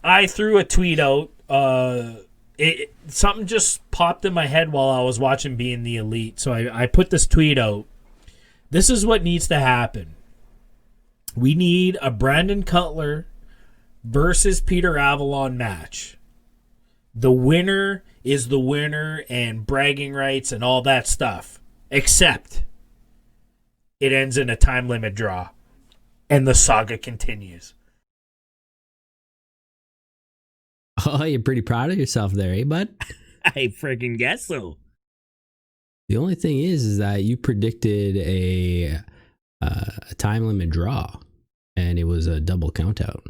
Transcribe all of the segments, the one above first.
I threw a tweet out. Something just popped in my head while I was watching Being the Elite. So I put this tweet out. This is what needs to happen. We need a Brandon Cutler versus Peter Avalon match. The winner is the winner and bragging rights and all that stuff. Except it ends in a time limit draw. And the saga continues. Oh, you're pretty proud of yourself there, eh, bud? I freaking guess so. The only thing is that you predicted a time limit draw, and it was a double count out.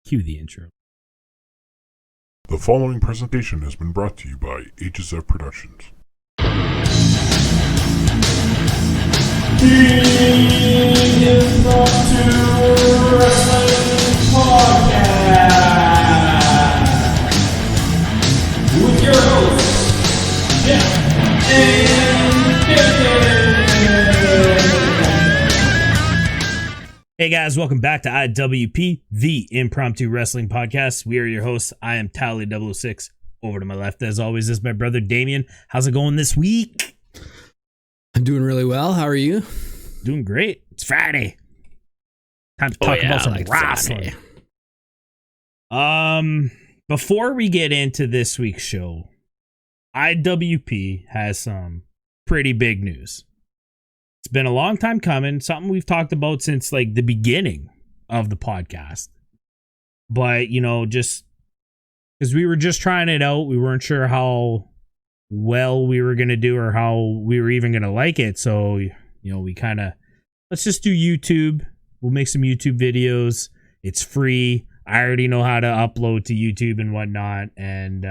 Cue the intro. The following presentation has been brought to you by HSF Productions. The Impromptu Wrestling Podcast with your hosts, Jeff and Kingston. Hey guys, welcome back to IWP, the Impromptu Wrestling Podcast. We are your hosts. I am Tally 006. Over to my left, as always, is my brother Damien. How's it going this week? I'm doing really well. How are you? Doing great. It's Friday. Time to talk about some wrestling. Before we get into this week's show, IWP has some pretty big news. It's been a long time coming, something we've talked about since like the beginning of the podcast. But, you know, just because we were just trying it out, we weren't sure how well we were going to do or how we were even going to like it. So, you know, we kind of, let's just do YouTube. We'll make some YouTube videos. It's free. I already know how to upload to YouTube and whatnot, and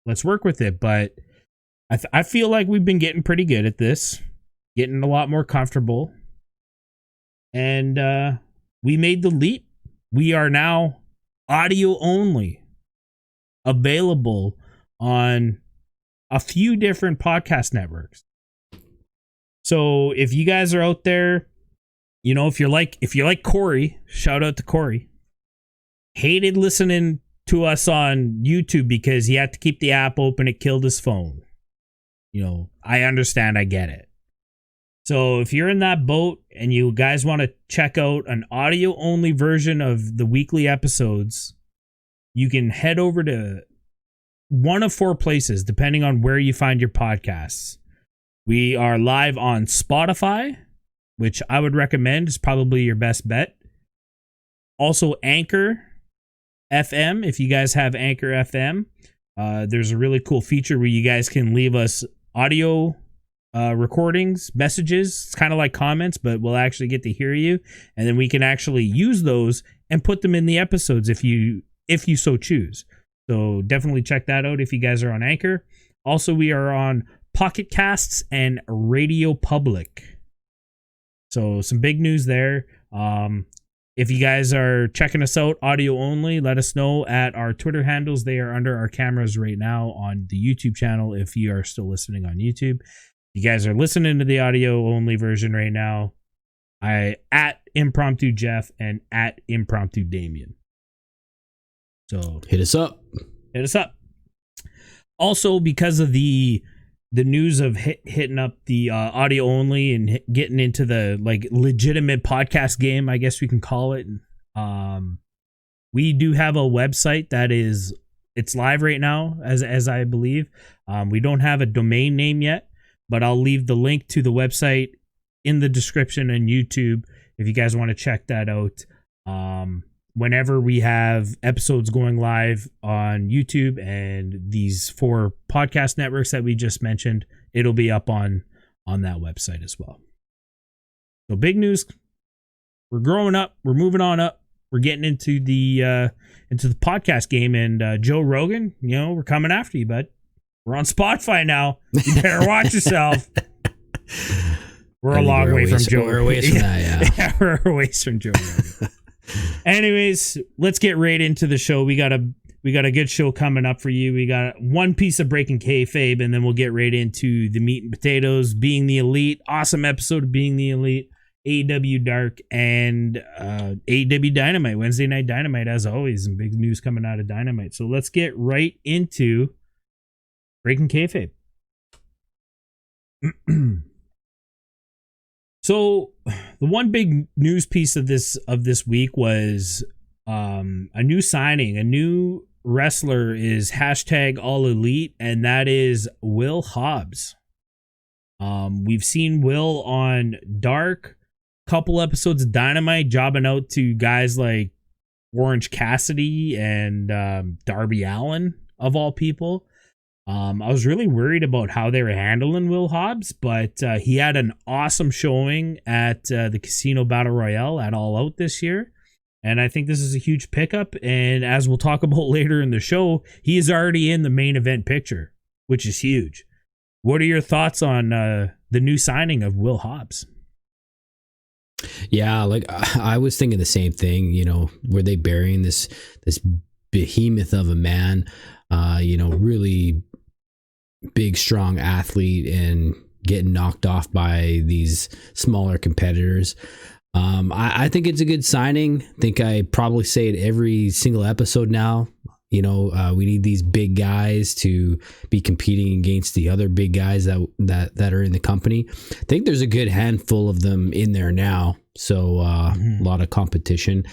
let's work with it. But I feel like we've been getting pretty good at this, getting a lot more comfortable, and we made the leap. We are now audio only, available on a few different podcast networks. So if you guys are out there, you know, if you're like Corey, shout out to Corey. Hated listening to us on YouTube because he had to keep the app open. It killed his phone. You know, I understand. I get it. So if you're in that boat and you guys want to check out an audio only version of the weekly episodes, you can head over to one of four places, depending on where you find your podcasts. We are live on Spotify, which I would recommend is probably your best bet. Also, Anchor FM. If you guys have Anchor FM, there's a really cool feature where you guys can leave us audio recordings, messages. It's kind of like comments, but we'll actually get to hear you. And then we can actually use those and put them in the episodes if you so choose. So definitely check that out if you guys are on Anchor. Also, we are on PocketCasts and Radio Public. So some big news there. If you guys are checking us out audio only, let us know at our Twitter handles. They are under our cameras right now on the YouTube channel if you are still listening on YouTube. If you guys are listening to the audio only version right now, I at Impromptu Jeff and at Impromptu Damien. So hit us up. Also, because of the news of hitting up the audio only and getting into the like legitimate podcast game, I guess we can call it. We do have a website that it's live right now, as I believe. We don't have a domain name yet, but I'll leave the link to the website in the description on YouTube if you guys want to check that out. Whenever we have episodes going live on YouTube and these four podcast networks that we just mentioned, it'll be up on that website as well. So big news. We're growing up. We're moving on up. We're getting into the podcast game. And Joe Rogan, you know, we're coming after you, bud. We're on Spotify now. You better watch yourself. We're a long way from Joe. We're a ways from that, yeah. Yeah, we're a ways from Joe Rogan. Anyways, let's get right into the show. We got a good show coming up for you. We got one piece of breaking kayfabe, and then we'll get right into the meat and potatoes. Being the Elite, awesome episode of Being the Elite. AEW Dark and AEW Dynamite, Wednesday Night Dynamite, as always, and big news coming out of Dynamite. So let's get right into Breaking Kayfabe. So the one big news piece of this week was a new signing. A new wrestler is hashtag All Elite, and that is Will Hobbs. We've seen Will on Dark, couple episodes of Dynamite, jobbing out to guys like Orange Cassidy and Darby Allin, of all people. I was really worried about how they were handling Will Hobbs, but he had an awesome showing at the Casino Battle Royale at All Out this year. And I think this is a huge pickup. And as we'll talk about later in the show, he is already in the main event picture, which is huge. What are your thoughts on the new signing of Will Hobbs? Yeah, like I was thinking the same thing. You know, were they burying this behemoth of a man? Really big, strong athlete and getting knocked off by these smaller competitors. I think it's a good signing. I think I probably say it every single episode now. We need these big guys to be competing against the other big guys that are in the company. I think there's a good handful of them in there now. So a lot of competition,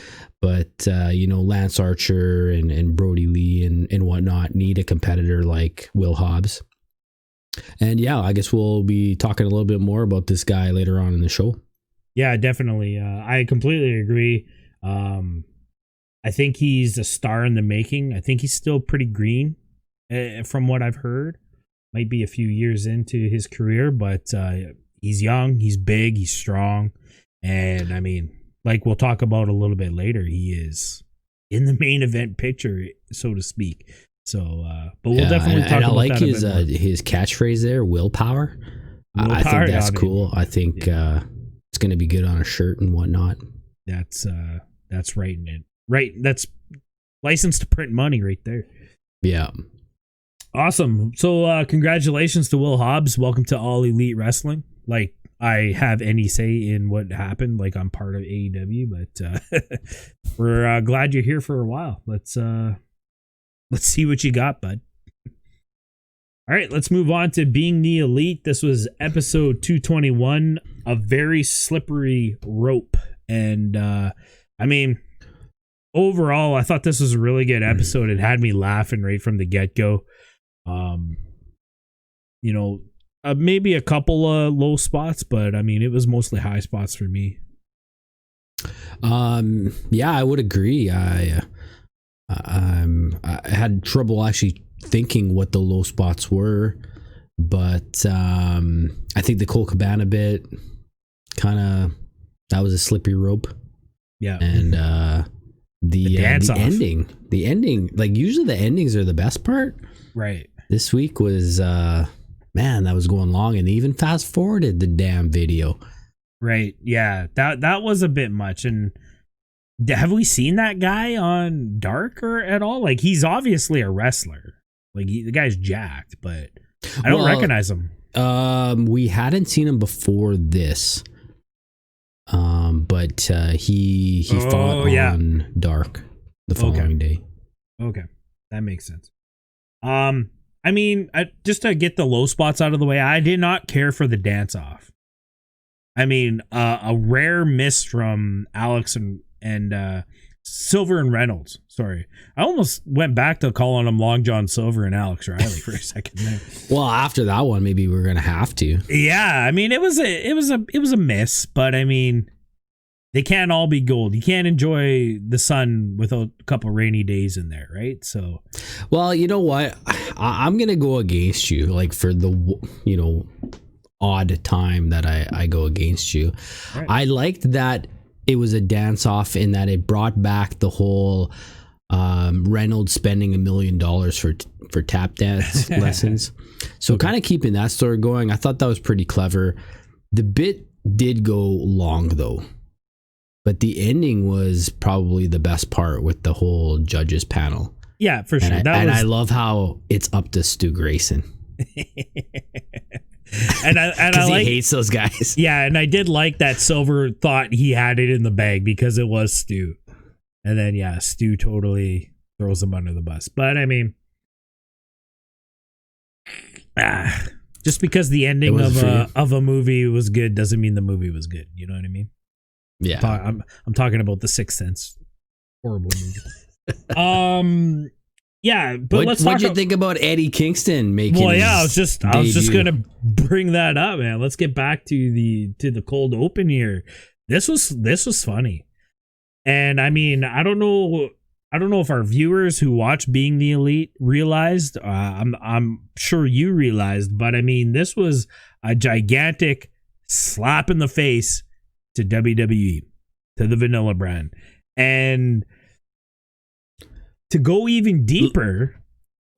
but Lance Archer and Brody Lee and whatnot need a competitor like Will Hobbs. And yeah, I guess we'll be talking a little bit more about this guy later on in the show. Yeah, definitely. I completely agree. I think he's a star in the making. I think he's still pretty green from what I've heard. Might be a few years into his career, but he's young, he's big, he's strong. And I mean, like we'll talk about a little bit later, he is in the main event picture, so to speak. So, but we'll definitely talk about that. And I like his catchphrase there, willpower. I think that's cool. I think it's going to be good on a shirt and whatnot. That's right, man. Right, that's licensed to print money right there. Yeah. Awesome. So congratulations to Will Hobbs. Welcome to All Elite Wrestling. Like I have any say in what happened. Like I'm part of AEW, but we're glad you're here for a while. Let's see what you got, bud. All right, let's move on to Being the Elite. This was episode 221, a very slippery rope. And I mean, overall, I thought this was a really good episode. It had me laughing right from the get-go. Maybe a couple of low spots, but I mean, it was mostly high spots for me. Yeah, I would agree. I had trouble actually thinking what the low spots were, but I think the Cole Cabana bit that was a slippery rope. Yeah, and the ending, like usually the endings are the best part. Right. This week was man, that was going long, and they even fast forwarded the damn video. Right. Yeah, that was a bit much. And have we seen that guy on Dark or at all? Like he's obviously a wrestler. Like the guy's jacked, but I don't recognize him. We hadn't seen him before this. But he fought on Dark the following day. Okay, that makes sense. I mean, just to get the low spots out of the way, I did not care for the dance off. I mean, a rare miss from Alex and Silver and Reynolds. Sorry, I almost went back to calling them Long John Silver and Alex Riley for a second there. Well, after that one, maybe we're gonna have to. Yeah, I mean, it was a miss, but I mean, they can't all be gold. You can't enjoy the sun without a couple rainy days in there, right? So, well, you know what? I'm gonna go against you, like for the odd time that I go against you. Right. I liked that it was a dance off in that it brought back the whole Reynolds spending $1 million for tap dance lessons. So kind of keeping that story going. I thought that was pretty clever. The bit did go long though, but the ending was probably the best part with the whole judges panel. Yeah, for sure. I love how it's up to Stu Grayson. And I he like, hates those guys. yeah, and I did like that Silver thought he had it in the bag because it was Stu. And then, yeah, Stu totally throws him under the bus. But, I mean, just because the ending of a movie was good doesn't mean the movie was good. You know what I mean? Yeah. I'm talking about The Sixth Sense. Horrible movie. Yeah, but let's talk. What'd you think about Eddie Kingston making? Well, yeah, I was just debut? gonna bring that up, man. Let's get back to the cold open here. This was funny, and I mean, I don't know if our viewers who watch Being the Elite realized. I'm sure you realized, but I mean, this was a gigantic slap in the face to WWE, to the Vanilla brand, and to go even deeper,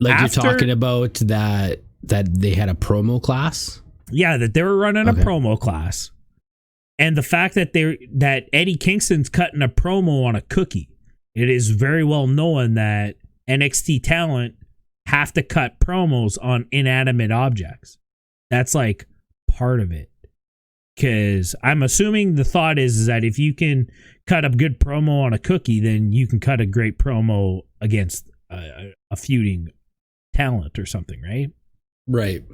like you're talking about that they had a promo class. Yeah, that they were running a promo class, and the fact that Eddie Kingston's cutting a promo on a cookie. It is very well known that NXT talent have to cut promos on inanimate objects. That's like part of it. Because I'm assuming the thought is that if you can cut a good promo on a cookie, then you can cut a great promo against a feuding talent or something, right? Right.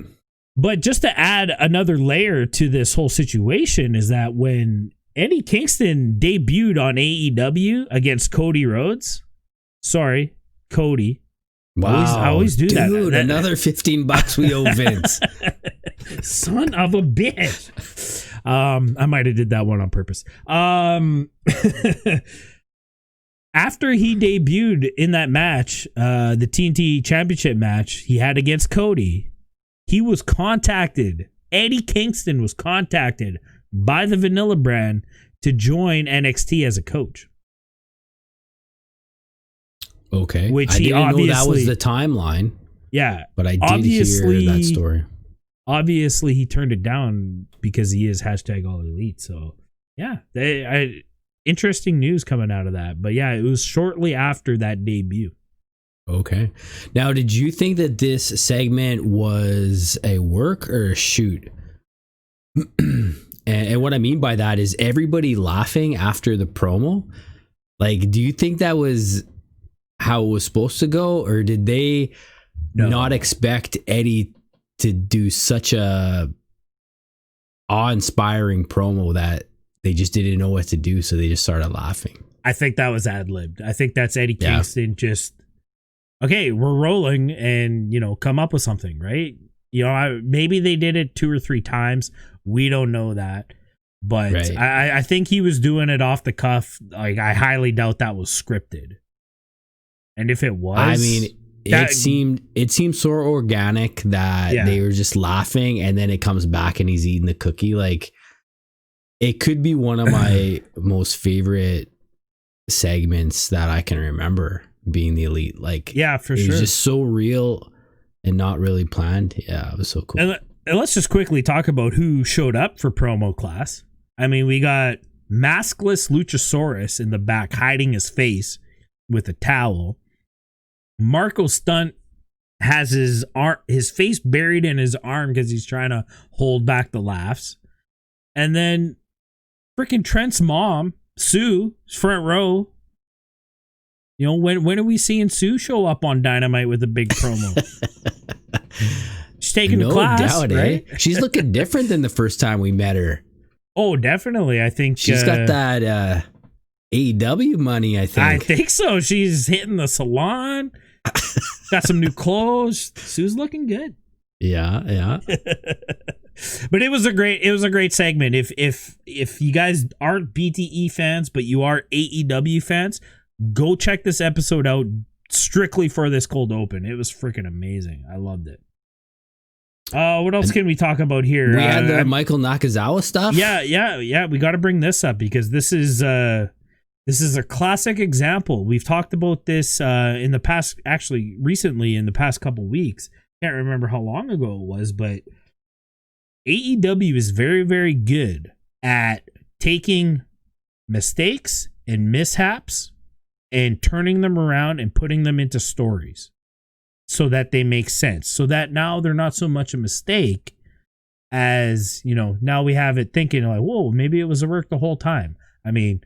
But just to add another layer to this whole situation is that when Eddie Kingston debuted on AEW against Cody Rhodes, Cody. Wow. I always do that. Dude, another $15 we owe Vince. Son of a bitch. I might have did that one on purpose. After he debuted in that match, the TNT Championship match he had against Cody, Eddie Kingston was contacted by the Vanilla brand to join NXT as a coach. Okay. Which I he didn't know that was obviously- the timeline. Yeah. But I did hear that story. Obviously, he turned it down because he is #AllElite. So, yeah. Interesting news coming out of that. But, yeah, it was shortly after that debut. Okay. Now, did you think that this segment was a work or a shoot? And what I mean by that is everybody laughing after the promo. Like, do you think that was how it was supposed to go? Or did they not expect Eddie to do such a awe-inspiring promo that they just didn't know what to do, so they just started laughing? I think that was ad-libbed. I think that's Eddie Kingston just, okay, we're rolling and, come up with something, right? Maybe they did it 2 or 3 times. We don't know that. But right. I think he was doing it off the cuff. Like, I highly doubt that was scripted. And if it was, I mean, it seemed so organic that they were just laughing, and then it comes back and he's eating the cookie. Like, it could be one of my most favorite segments that I can remember, Being the Elite. Like, yeah, for sure. It was sure. just so real and not really planned. Yeah, it was so cool. And let's just quickly talk about who showed up for promo class. I mean, we got maskless Luchasaurus in the back hiding his face with a towel. Marco Stunt has his face buried in his arm because he's trying to hold back the laughs. And then freaking Trent's mom, Sue, front row. When are we seeing Sue show up on Dynamite with a big promo? She's taking a class, doubt, right? She's looking different than the first time we met her. Oh, definitely. I think she's got that AEW money, I think. I think so. She's hitting the salon. Got some new clothes. Sue's looking good. Yeah. But it was a great segment. If you guys aren't BTE fans, but you are AEW fans, go check this episode out strictly for this cold open. It was freaking amazing. I loved it. What else can we talk about here? We had the Michael Nakazawa stuff. Yeah. We got to bring this up because this is a classic example. We've talked about this in the past, actually recently in the past couple weeks. Can't remember how long ago it was, but AEW is very, very good at taking mistakes and mishaps and turning them around and putting them into stories so that they make sense. So that now they're not so much a mistake, as, now we have it thinking like, whoa, maybe it was a work the whole time. I mean,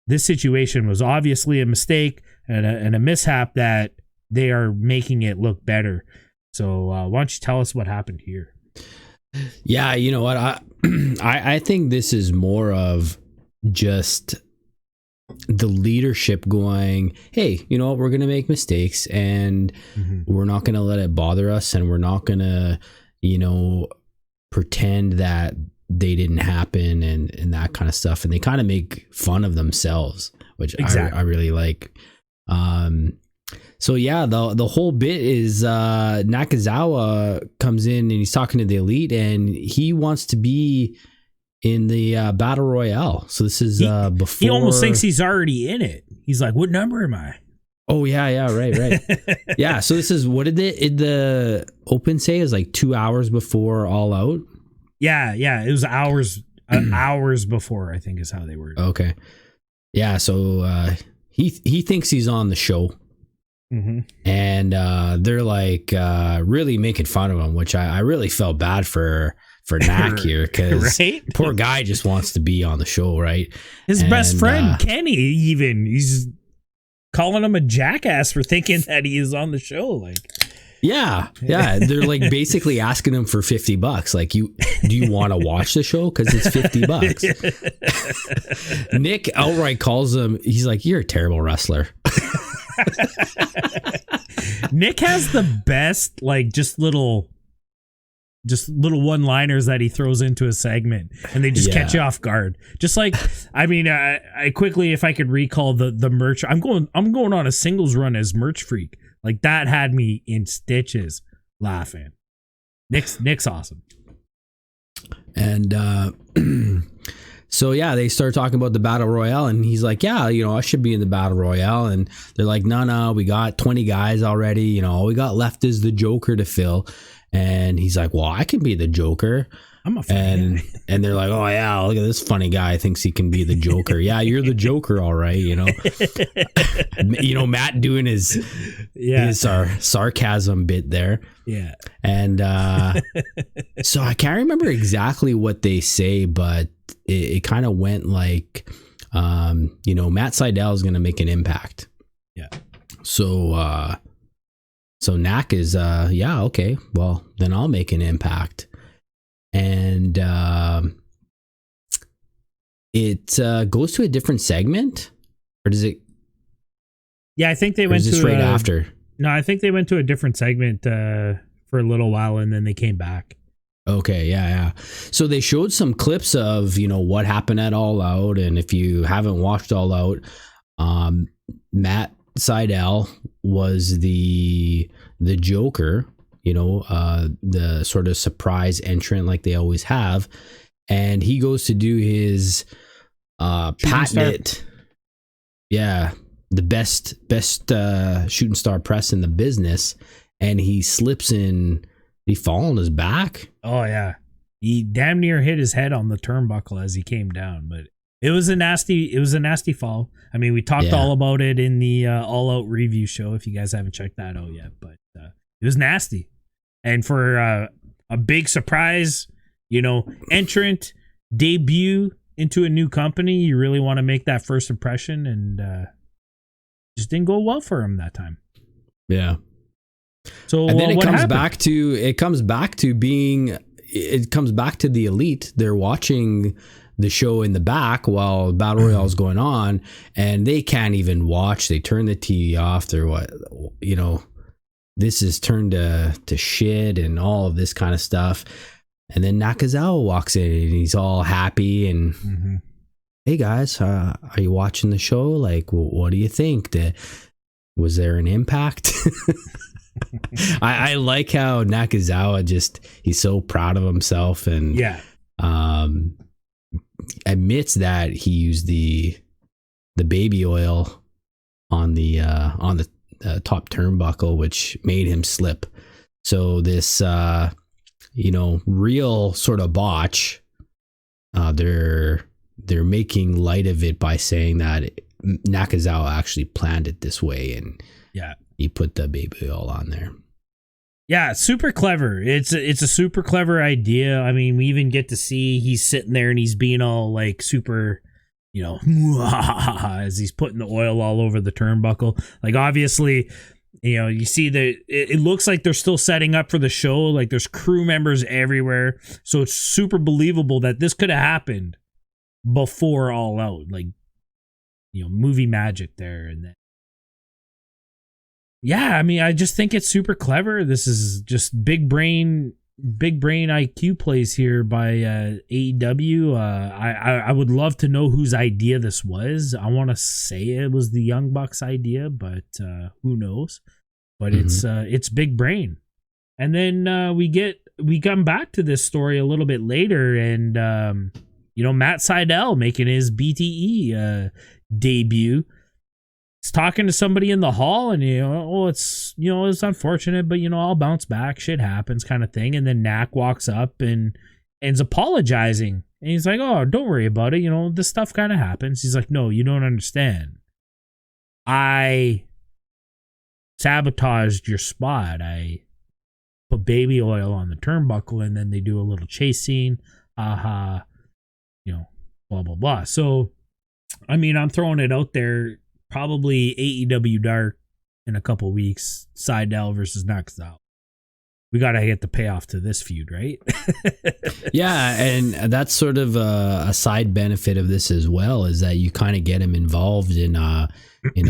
this situation was obviously a mistake and a mishap that they are making it look better. So why don't you tell us what happened here? Yeah, you know what? I think this is more of just the leadership going, hey, you know what? We're going to make mistakes and we're not going to let it bother us, and we're not going to, pretend that they didn't happen and that kind of stuff. And they kind of make fun of themselves, which I really like. So yeah, the whole bit is Nakazawa comes in and he's talking to the Elite, and he wants to be in the Battle Royale. So this is before... He almost thinks he's already in it. He's like, what number am I? Oh, yeah, right. Yeah, so this is, what did the Open say? It was like 2 hours before All Out? Yeah, it was hours before, I think is how they were. Okay. Yeah, so he thinks he's on the show. And they're like really making fun of him, which I really felt bad for Nak here, because poor guy just wants to be on the show, right? His best friend Kenny, even, he's calling him a jackass for thinking that he is on the show. Like, yeah, they're like basically asking him for $50. Like, do you want to watch the show? Because it's $50. Nick outright calls him. He's like, you're a terrible wrestler. Nick has the best, like, just little one-liners that he throws into a segment, and they just catch you off guard. Just like, I mean, I quickly, if I could recall the merch, I'm going on a singles run as Merch Freak. Like, that had me in stitches laughing. Nick's awesome. And so yeah, they start talking about the Battle Royale, and he's like, yeah, I should be in the Battle Royale. And they're like, no, we got 20 guys already. All we got left is the Joker to fill. And he's like, well, I can be the Joker. I'm a fan. And they're like, oh yeah, look at this funny guy thinks he can be the Joker. Yeah, you're the Joker, all right. Matt doing his sarcasm bit there. Yeah. And so I can't remember exactly what they say, but it kind of went like, Matt Sydal is going to make an impact. Yeah. So Nak is, okay, well, then I'll make an impact. And it goes to a different segment, or does it? Yeah, I think they went to straight after. No, I think they went to a different segment for a little while, and then they came back. Okay, yeah. So they showed some clips of, what happened at All Out, and if you haven't watched All Out, Matt Sydal was the Joker, the sort of surprise entrant like they always have, and he goes to do his patented, the best shooting star press in the business, and he slips in. He fall on his back. Oh yeah, he damn near hit his head on the turnbuckle as he came down, but it was a nasty fall. I mean, we talked all about it in the All Out review show, if you guys haven't checked that out yet, but it was nasty. And for a big surprise, entrant debut into a new company, you really want to make that first impression, and just didn't go well for him that time. Yeah. So and then it comes happened? back to the Elite. They're watching the show in the back while Battle Royale is going on, and they can't even watch. They turn the TV off. They're this is turned to shit and all of this kind of stuff. And then Nakazawa walks in and he's all happy and hey guys, are you watching the show? Like, what do you think? Was there an impact? I like how Nakazawa he's so proud of himself and admits that he used the baby oil on the top turnbuckle, which made him slip. So this real sort of botch, they're making light of it by saying that Nakazawa actually planned it this way and he put the baby oil on there. Yeah, super clever. It's a super clever idea. I mean, we even get to see he's sitting there and he's being all like super, you know, as he's putting the oil all over the turnbuckle. Like, obviously, you know, you see that it looks like they're still setting up for the show. Like, there's crew members everywhere. So it's super believable that this could have happened before All Out. Like, you know, movie magic there. And then, yeah, I mean, I just think it's super clever. This is just big brain IQ plays here by AEW. I would love to know whose idea this was. I want to say it was the Young Bucks idea, but who knows? But it's big brain. And then we come back to this story a little bit later, and you know, Matt Sydal making his BTE debut. He's talking to somebody in the hall, and it's unfortunate, but I'll bounce back. Shit happens, kind of thing. And then Knack walks up and is apologizing, and he's like, "Oh, don't worry about it. This stuff kind of happens." He's like, "No, you don't understand. I sabotaged your spot. I put baby oil on the turnbuckle, and then they do a little chase scene. Blah blah blah." So, I mean, I'm throwing it out there. Probably AEW Dark in a couple weeks. Sydal versus Nakazawa. We got to get the payoff to this feud, right? Yeah, and that's sort of a side benefit of this as well, is that you kind of get him involved in a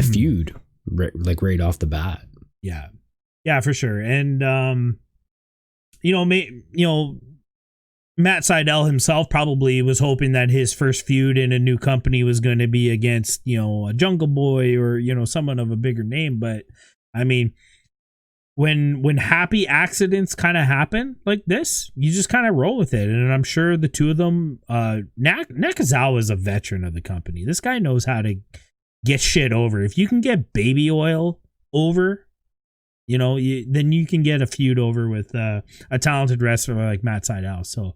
feud, like right off the bat. Yeah, for sure. And Matt Sydal himself probably was hoping that his first feud in a new company was going to be against, a Jungle Boy or, someone of a bigger name. But I mean, when happy accidents kind of happen like this, you just kind of roll with it. And I'm sure the two of them, Nakazawa is a veteran of the company. This guy knows how to get shit over. If you can get baby oil over, then you can get a feud over with a talented wrestler like Matt Sydal. So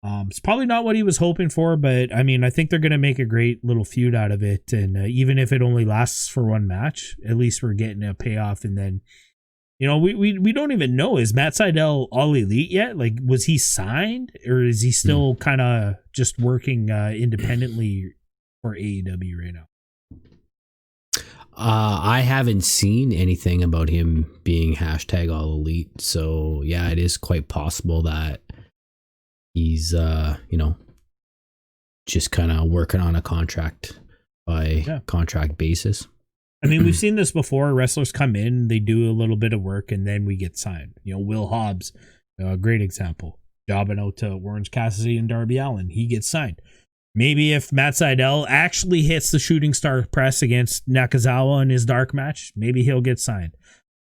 it's probably not what he was hoping for, but I mean, I think they're going to make a great little feud out of it. And even if it only lasts for one match, at least we're getting a payoff. And then, we don't even know, is Matt Sydal All Elite yet? Like, was he signed, or is he still kind of just working independently for AEW right now? I haven't seen anything about him being hashtag All Elite. So yeah, it is quite possible that he's, just kind of working on a contract by contract basis. I mean, we've seen this before. Wrestlers come in, they do a little bit of work, and then we get signed. Will Hobbs, a great example. Jobbing out to Orange Cassidy and Darby Allin. He gets signed. Maybe if Matt Sydal actually hits the shooting star press against Nakazawa in his dark match, maybe he'll get signed.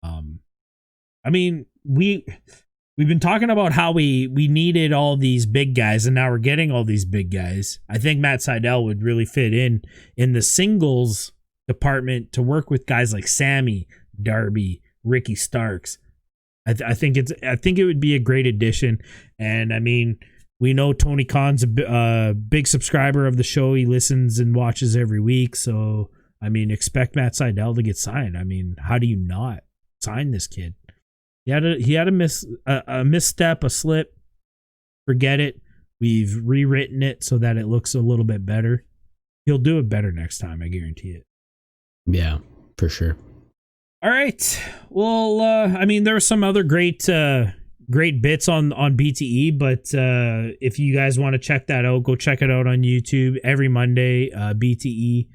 I mean, we've been talking about how we needed all these big guys, and now we're getting all these big guys. I think Matt Sydal would really fit in the singles department to work with guys like Sammy, Darby, Ricky Starks. I think it would be a great addition. And I mean, we know Tony Khan's a big subscriber of the show. He listens and watches every week. So, I mean, expect Matt Sydal to get signed. I mean, how do you not sign this kid? He had a misstep, a slip. Forget it. We've rewritten it so that it looks a little bit better. He'll do it better next time. I guarantee it. Yeah, for sure. All right. Well, I mean, there were some other great bits on BTE, but if you guys want to check that out, go check it out on YouTube every Monday. BTE,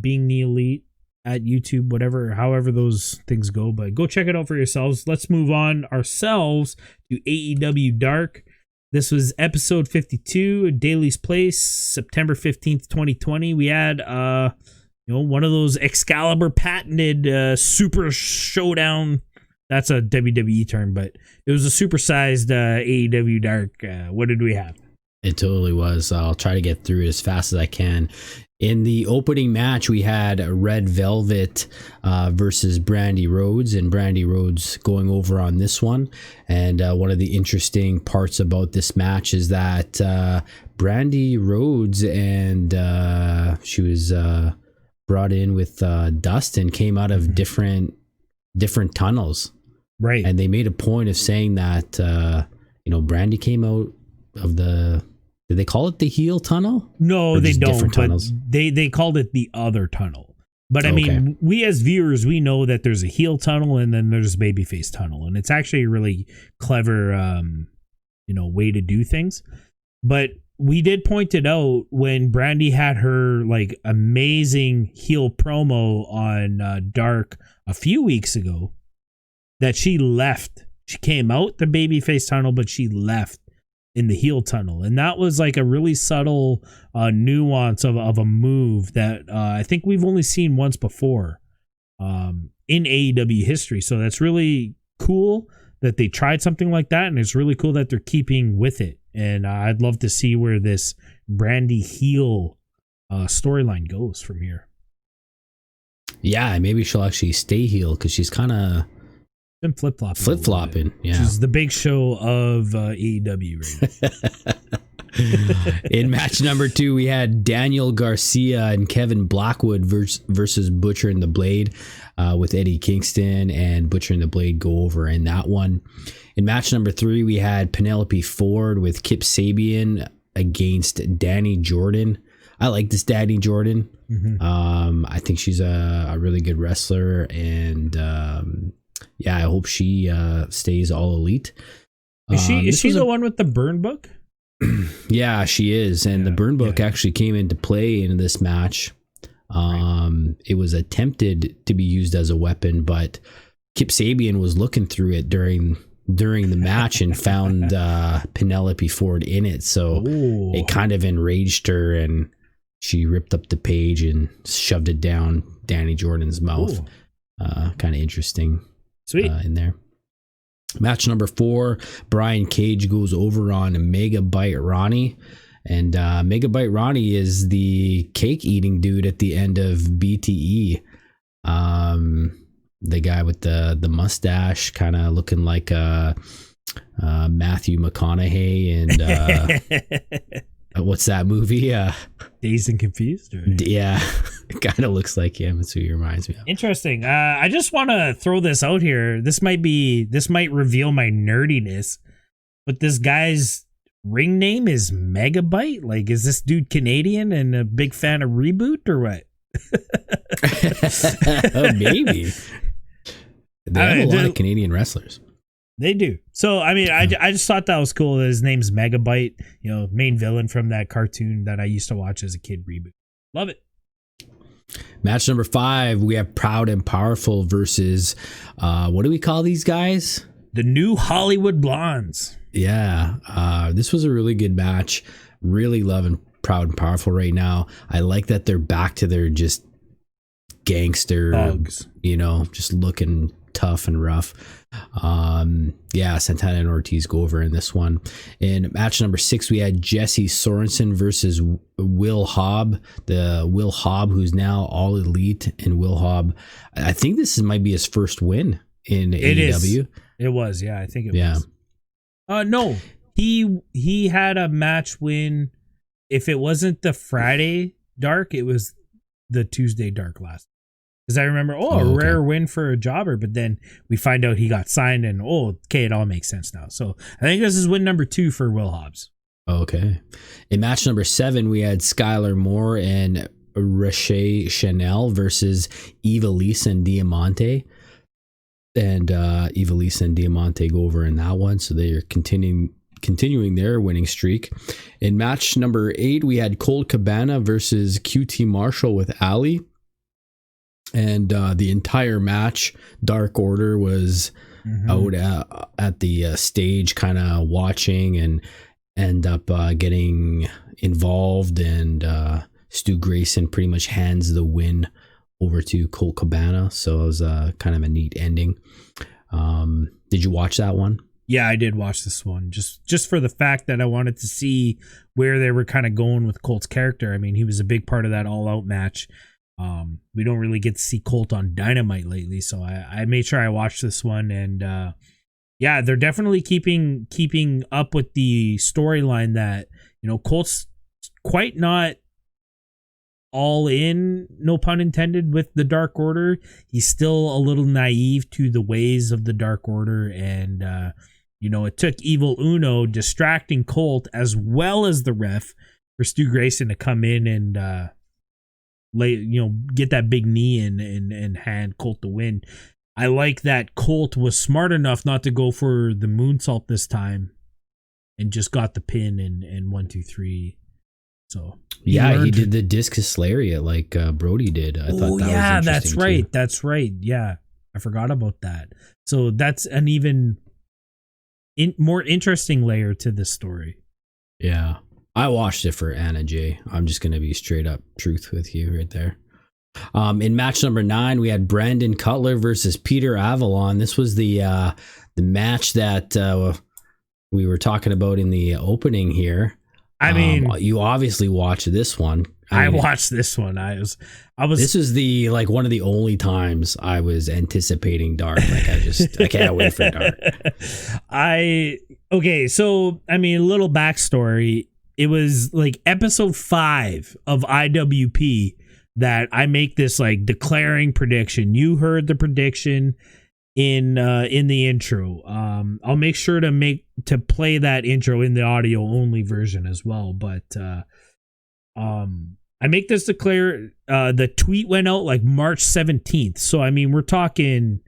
Being the Elite at YouTube, however those things go, but go check it out for yourselves. Let's move on ourselves to AEW Dark. This was episode 52, Daily's Place, September 15th, 2020. We had one of those Excalibur patented super showdown. That's a WWE term, but it was a supersized AEW Dark. What did we have? It totally was. I'll try to get through it as fast as I can. In the opening match, we had Red Velvet versus Brandy Rhodes, and Brandy Rhodes going over on this one. And one of the interesting parts about this match is that Brandy Rhodes and she was brought in with Dustin, came out of different tunnels. Right. And they made a point of saying that, Brandy came out of did they call it the heel tunnel? No, Or they just don't. different But tunnels? they called it the other tunnel. But I Okay. mean, we as viewers, we know that there's a heel tunnel and then there's a babyface tunnel, and it's actually a really clever, way to do things. But we did point it out when Brandy had her like amazing heel promo on Dark a few weeks ago, that she left. She came out the babyface tunnel, but she left in the heel tunnel, and that was like a really subtle nuance of a move that I think we've only seen once before in AEW history. So that's really cool that they tried something like that, and it's really cool that they're keeping with it. And I'd love to see where this Brandy heel storyline goes from here. Yeah, maybe she'll actually stay heel because she's kind of Been flip-flopping. Yeah. Which is the big show of AEW right now. In match number 2, we had Daniel Garcia and Kevin Blackwood versus Butcher and the Blade, with Eddie Kingston and Butcher and the Blade go over in that one. In match number 3, we had Penelope Ford with Kip Sabian against Danny Jordan. I like this Danny Jordan. Mm-hmm. I think she's a really good wrestler, and I hope she stays all elite. Is she the one with the burn book? Yeah, she is. And the burn book actually came into play in this match. It was attempted to be used as a weapon, but Kip Sabian was looking through it during the match and found Penelope Ford in it. So it kind of enraged her, and she ripped up the page and shoved it down Danny Jordan's mouth. Kind of interesting. Sweet. In there. Match number 4, Brian Cage goes over on Megabyte Ronnie. And Megabyte Ronnie is the cake eating dude at the end of BTE. The guy with the mustache, kind of looking like Matthew McConaughey and what's that movie? Dazed and Confused? Or? Yeah, it kind of looks like him. That's who he reminds me of. Interesting. I just want to throw this out here. This might reveal my nerdiness, but this guy's ring name is Megabyte. Like, is this dude Canadian and a big fan of Reboot or what? Maybe. They have a lot of Canadian wrestlers. They do. So, I mean, I just thought that was cool that his name's Megabyte, main villain from that cartoon that I used to watch as a kid, Reboot. Love it. Match number 5, we have Proud and Powerful versus, what do we call these guys? The New Hollywood Blondes. Yeah. This was a really good match. Really loving Proud and Powerful right now. I like that they're back to their just gangster, thugs. Just looking tough and rough. Santana and Ortiz go over in this one. In match number 6, we had Jesse Sorensen versus Will Hobbs. The Will Hobbs, who's now all elite, and Will Hobbs, I think this might be his first win in AEW. It was, yeah, I think it was. No, he had a match win. If it wasn't the Friday Dark, it was the Tuesday Dark last. Because I remember, rare win for a jobber, but then we find out he got signed, and it all makes sense now. So I think this is win number 2 for Will Hobbs. Okay. In match number 7, we had Skylar Moore and Rache Chanel versus Ivelisse and Diamante. And Ivelisse and Diamante go over in that one, so they are continuing their winning streak. In match number 8, we had Colt Cabana versus QT Marshall with Ali. And the entire match, Dark Order was out at the stage, kind of watching, and end up getting involved. And Stu Grayson pretty much hands the win over to Colt Cabana. So it was kind of a neat ending. Did you watch that one? Yeah, I did watch this one just for the fact that I wanted to see where they were kind of going with Colt's character. I mean, he was a big part of that All Out match. We don't really get to see Colt on Dynamite lately, so I made sure I watched this one, and they're definitely keeping up with the storyline that Colt's quite not all in, no pun intended, with the Dark Order. He's still a little naive to the ways of the Dark Order, and it took Evil Uno distracting Colt as well as the ref for Stu Grayson to come in and get that big knee in and hand Colt the win. I like that Colt was smart enough not to go for the moonsault this time and just got the pin in 1, 2, 3. So he did the discus lariat like Brody did. I thought that was interesting. That's right. Yeah, I forgot about that. So that's an even more interesting layer to this story. Yeah, I watched it for Anna J. I'm just gonna be straight up truth with you right there. In match number 9, we had Brandon Cutler versus Peter Avalon. This was the match that we were talking about in the opening here. I mean, you obviously watched this one. I watched this one. I was. This is the one of the only times I was anticipating Dark. I can't wait for Dark. So a little backstory. It was like episode 5 of IWP that I make this declaring prediction. You heard the prediction in the intro. I'll make sure to play that intro in the audio only version as well. But I make this declare. The tweet went out March 17th. So we're talking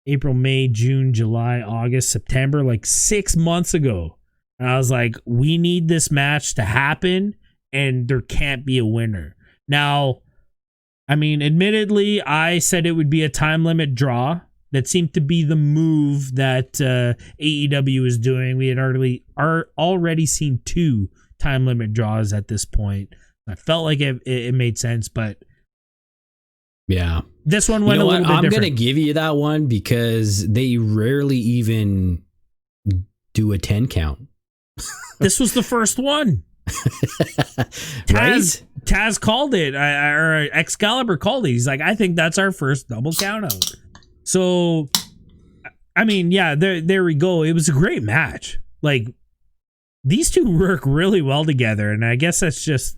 April, May, June, July, August, September, 6 months ago. And I was like, we need this match to happen, and there can't be a winner. Now, admittedly, I said it would be a time limit draw. That seemed to be the move that AEW is doing. We had already seen 2 time limit draws at this point. I felt like it made sense, but yeah, this one went a little bit different. I'm going to give you that one because they rarely even do a 10 count. This was the first one. Right? Taz called it, or Excalibur called it. He's like, I think that's our first double count out. So, there we go. It was a great match. These two work really well together, and I guess that's just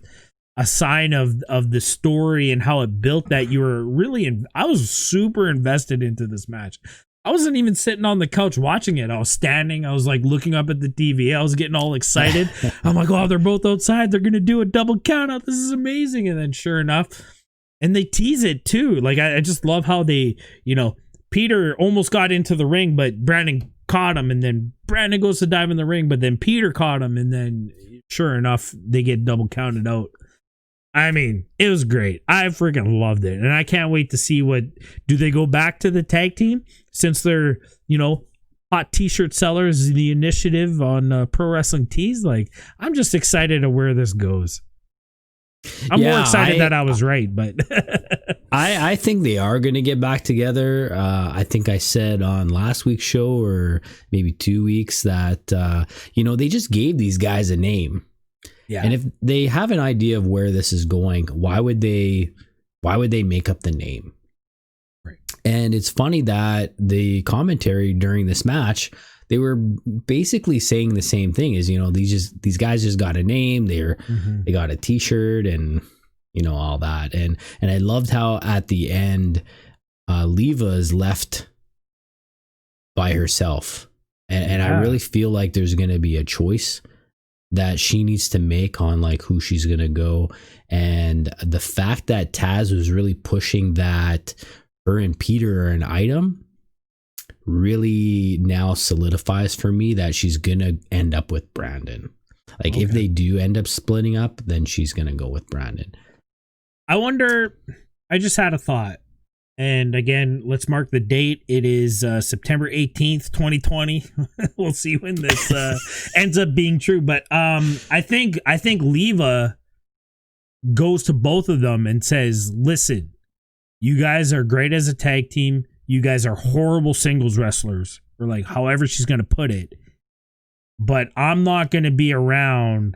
a sign of the story and how it built that you were really I was super invested into this match. I wasn't even sitting on the couch watching it. I was standing. I was looking up at the TV. I was getting all excited. I'm like, oh, they're both outside. They're going to do a double count out. This is amazing. And then sure enough, and they tease it too. I just love how they, Peter almost got into the ring, but Brandon caught him, and then Brandon goes to dive in the ring, but then Peter caught him, and then sure enough, they get double counted out. It was great. I freaking loved it, and I can't wait to see do they go back to the tag team since they're, hot t-shirt sellers, the initiative on Pro Wrestling Tees. I'm just excited to where this goes. I'm more excited that I was right, but I think they are going to get back together. I think I said on last week's show or maybe 2 weeks that, they just gave these guys a name. Yeah. And if they have an idea of where this is going, why would they make up the name? Right. And it's funny that the commentary during this match, they were basically saying the same thing as, these guys just got a name. They got a t-shirt and, all that. And I loved how at the end, Leva is left by herself. And I really feel like there's going to be a choice that she needs to make on who she's going to go. And the fact that Taz was really pushing that her and Peter are an item really now solidifies for me that she's gonna end up with Brandon. If they do end up splitting up, then she's gonna go with Brandon. I wonder, I just had a thought, and again, let's mark the date. It is September 18th 2020. We'll see when this ends up being true, but I think Leva goes to both of them and says, listen, you guys are great as a tag team. You guys are horrible singles wrestlers, or however she's going to put it. But I'm not going to be around,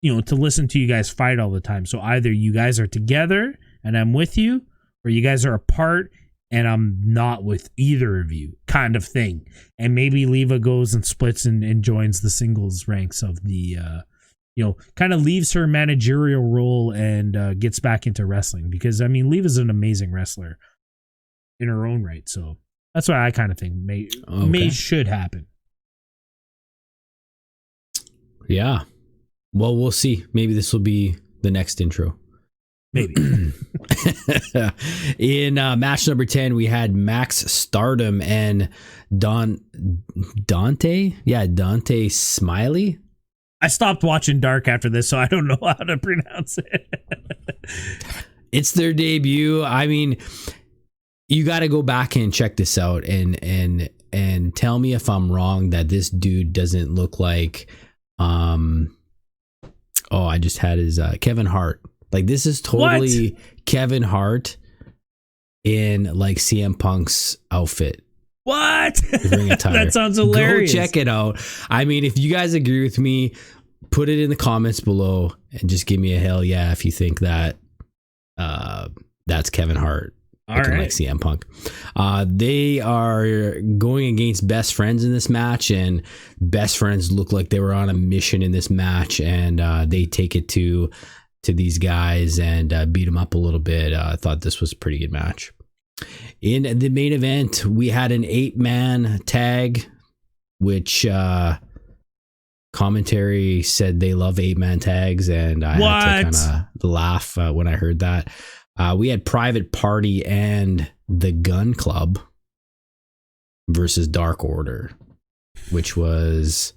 to listen to you guys fight all the time. So either you guys are together and I'm with you, or you guys are apart and I'm not with either of you, kind of thing. And maybe Leva goes and splits and joins the singles ranks of the kind of leaves her managerial role and gets back into wrestling, because I mean, Liv is an amazing wrestler in her own right. So that's what I kind of think should happen. Yeah. Well, we'll see. Maybe this will be the next intro. Maybe. In match number 10, we had Max Stardom and Dante. Yeah, Dante Smiley. I stopped watching Dark after this, so I don't know how to pronounce it. It's their debut. I mean, you got to go back and check this out and tell me if I'm wrong that this dude doesn't look like I just had his Kevin Hart. Like, this is totally Kevin Hart in like CM Punk's outfit. What? That sounds hilarious. Go check it out. I mean, if you guys agree with me, put it in the comments below and just give me a hell yeah if you think that that's Kevin Hart. All right. Like CM Punk. They are going against Best Friends in this match, and Best Friends look like they were on a mission in this match, and they take it to these guys and beat them up a little bit. I thought this was a pretty good match. In the main event, we had an 8-man tag, which commentary said they love 8-man tags, and I had to kind of laugh when I heard that. We had Private Party and the Gun Club versus Dark Order, which was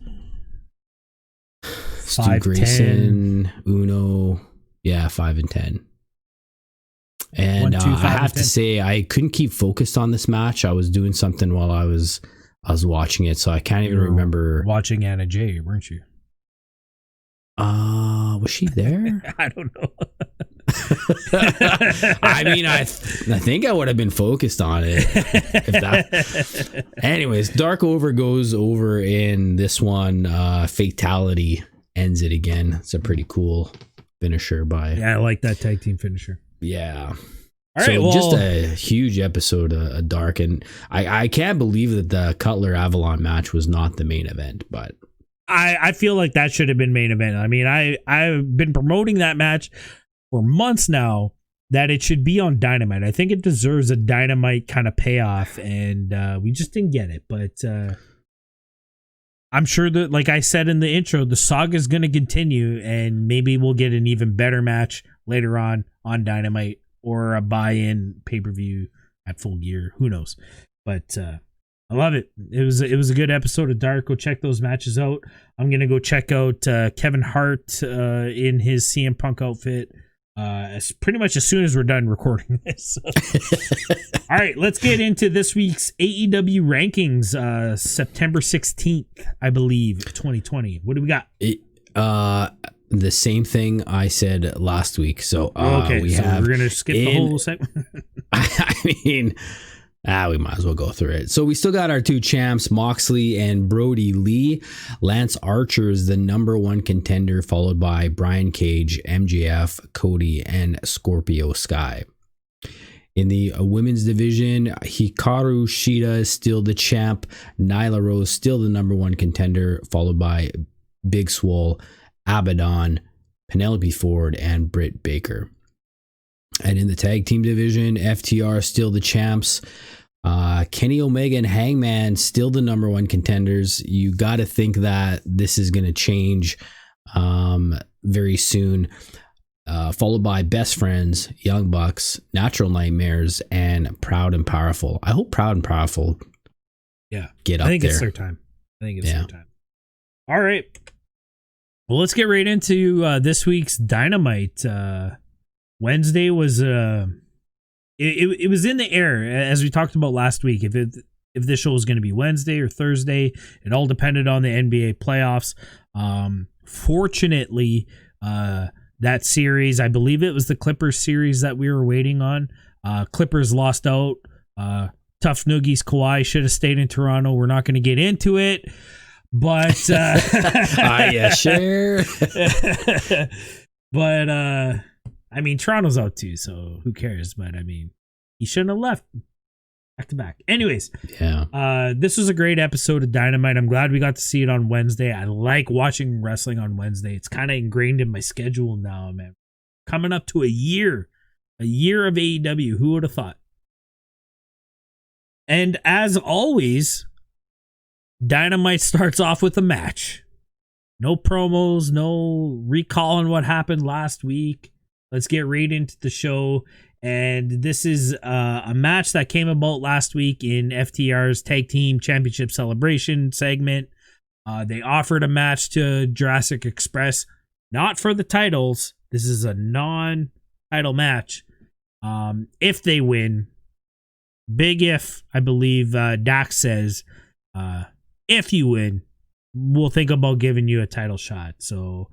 Stu Grayson, 10. Uno, 5 and 10. And 1, 2, 5, I have and 10. to say, I couldn't keep focused on this match. I was doing something while I was watching it, so I can't even remember. Watching Anna Jay, weren't you? Was she there? I don't know. I mean, I think I would have been focused on it. Anyways, Dark Over goes over in this one. Fatality ends it again. It's a pretty cool finisher by. Yeah, I like that tag team finisher. Yeah. All right, so just a huge episode of Dark, and I can't believe that the Cutler Avalon match was not the main event, but I feel like that should have been main event. I mean, I've been promoting that match for months now, that it should be on Dynamite. I think it deserves a Dynamite kind of payoff, and we just didn't get it. But I'm sure that, like I said in the intro, the saga is going to continue, and maybe we'll get an even better match later on Dynamite, or a buy-in pay-per-view at Full Gear. Who knows? But I love it. It was a good episode of Dark. Go check those matches out. I'm going to go check out Kevin Hart in his CM Punk outfit pretty much as soon as we're done recording this. All right, let's get into this week's AEW rankings. September 16th, I believe, 2020. What do we got? The same thing I said last week. So we're going to skip the whole segment. I mean, we might as well go through it. So we still got our two champs, Moxley and Brody Lee. Lance Archer is the number one contender, followed by Brian Cage, MJF, Cody, and Scorpio Sky. In the women's division, Hikaru Shida is still the champ. Nyla Rose still the number one contender, followed by Big Swole, Abaddon, Penelope Ford, and Britt Baker. And in the tag team division, FTR still the champs. Kenny Omega and Hangman still the number one contenders. You got to think that this is going to change very soon. Followed by Best Friends, Young Bucks, Natural Nightmares, and Proud and Powerful. I hope Proud and Powerful get up there. I think it's their time. All right. Well, let's get right into this week's Dynamite. Wednesday was it was in the air, as we talked about last week. If this show was going to be Wednesday or Thursday, it all depended on the NBA playoffs. Fortunately, that series, I believe it was the Clippers series that we were waiting on. Clippers lost out. Tough Noogies Kawhi should have stayed in Toronto. We're not going to get into it, but yeah, sure. But I mean, Toronto's out too, so who cares? But I mean, he shouldn't have left. Back to back. Anyways, Yeah. this was a great episode of Dynamite. I'm glad we got to see it on Wednesday. I like watching wrestling on Wednesday. It's kind of ingrained in my schedule now, man. Coming up to a year of AEW. Who would have thought? And as always, Dynamite starts off with a match. No promos, no recalling what happened last week. Let's get right into the show. And this is a match that came about last week in FTR's Tag Team Championship Celebration segment. They offered a match to Jurassic Express, not for the titles. This is a non-title match. If they win, big if, I believe Dax says, if you win, we'll think about giving you a title shot. So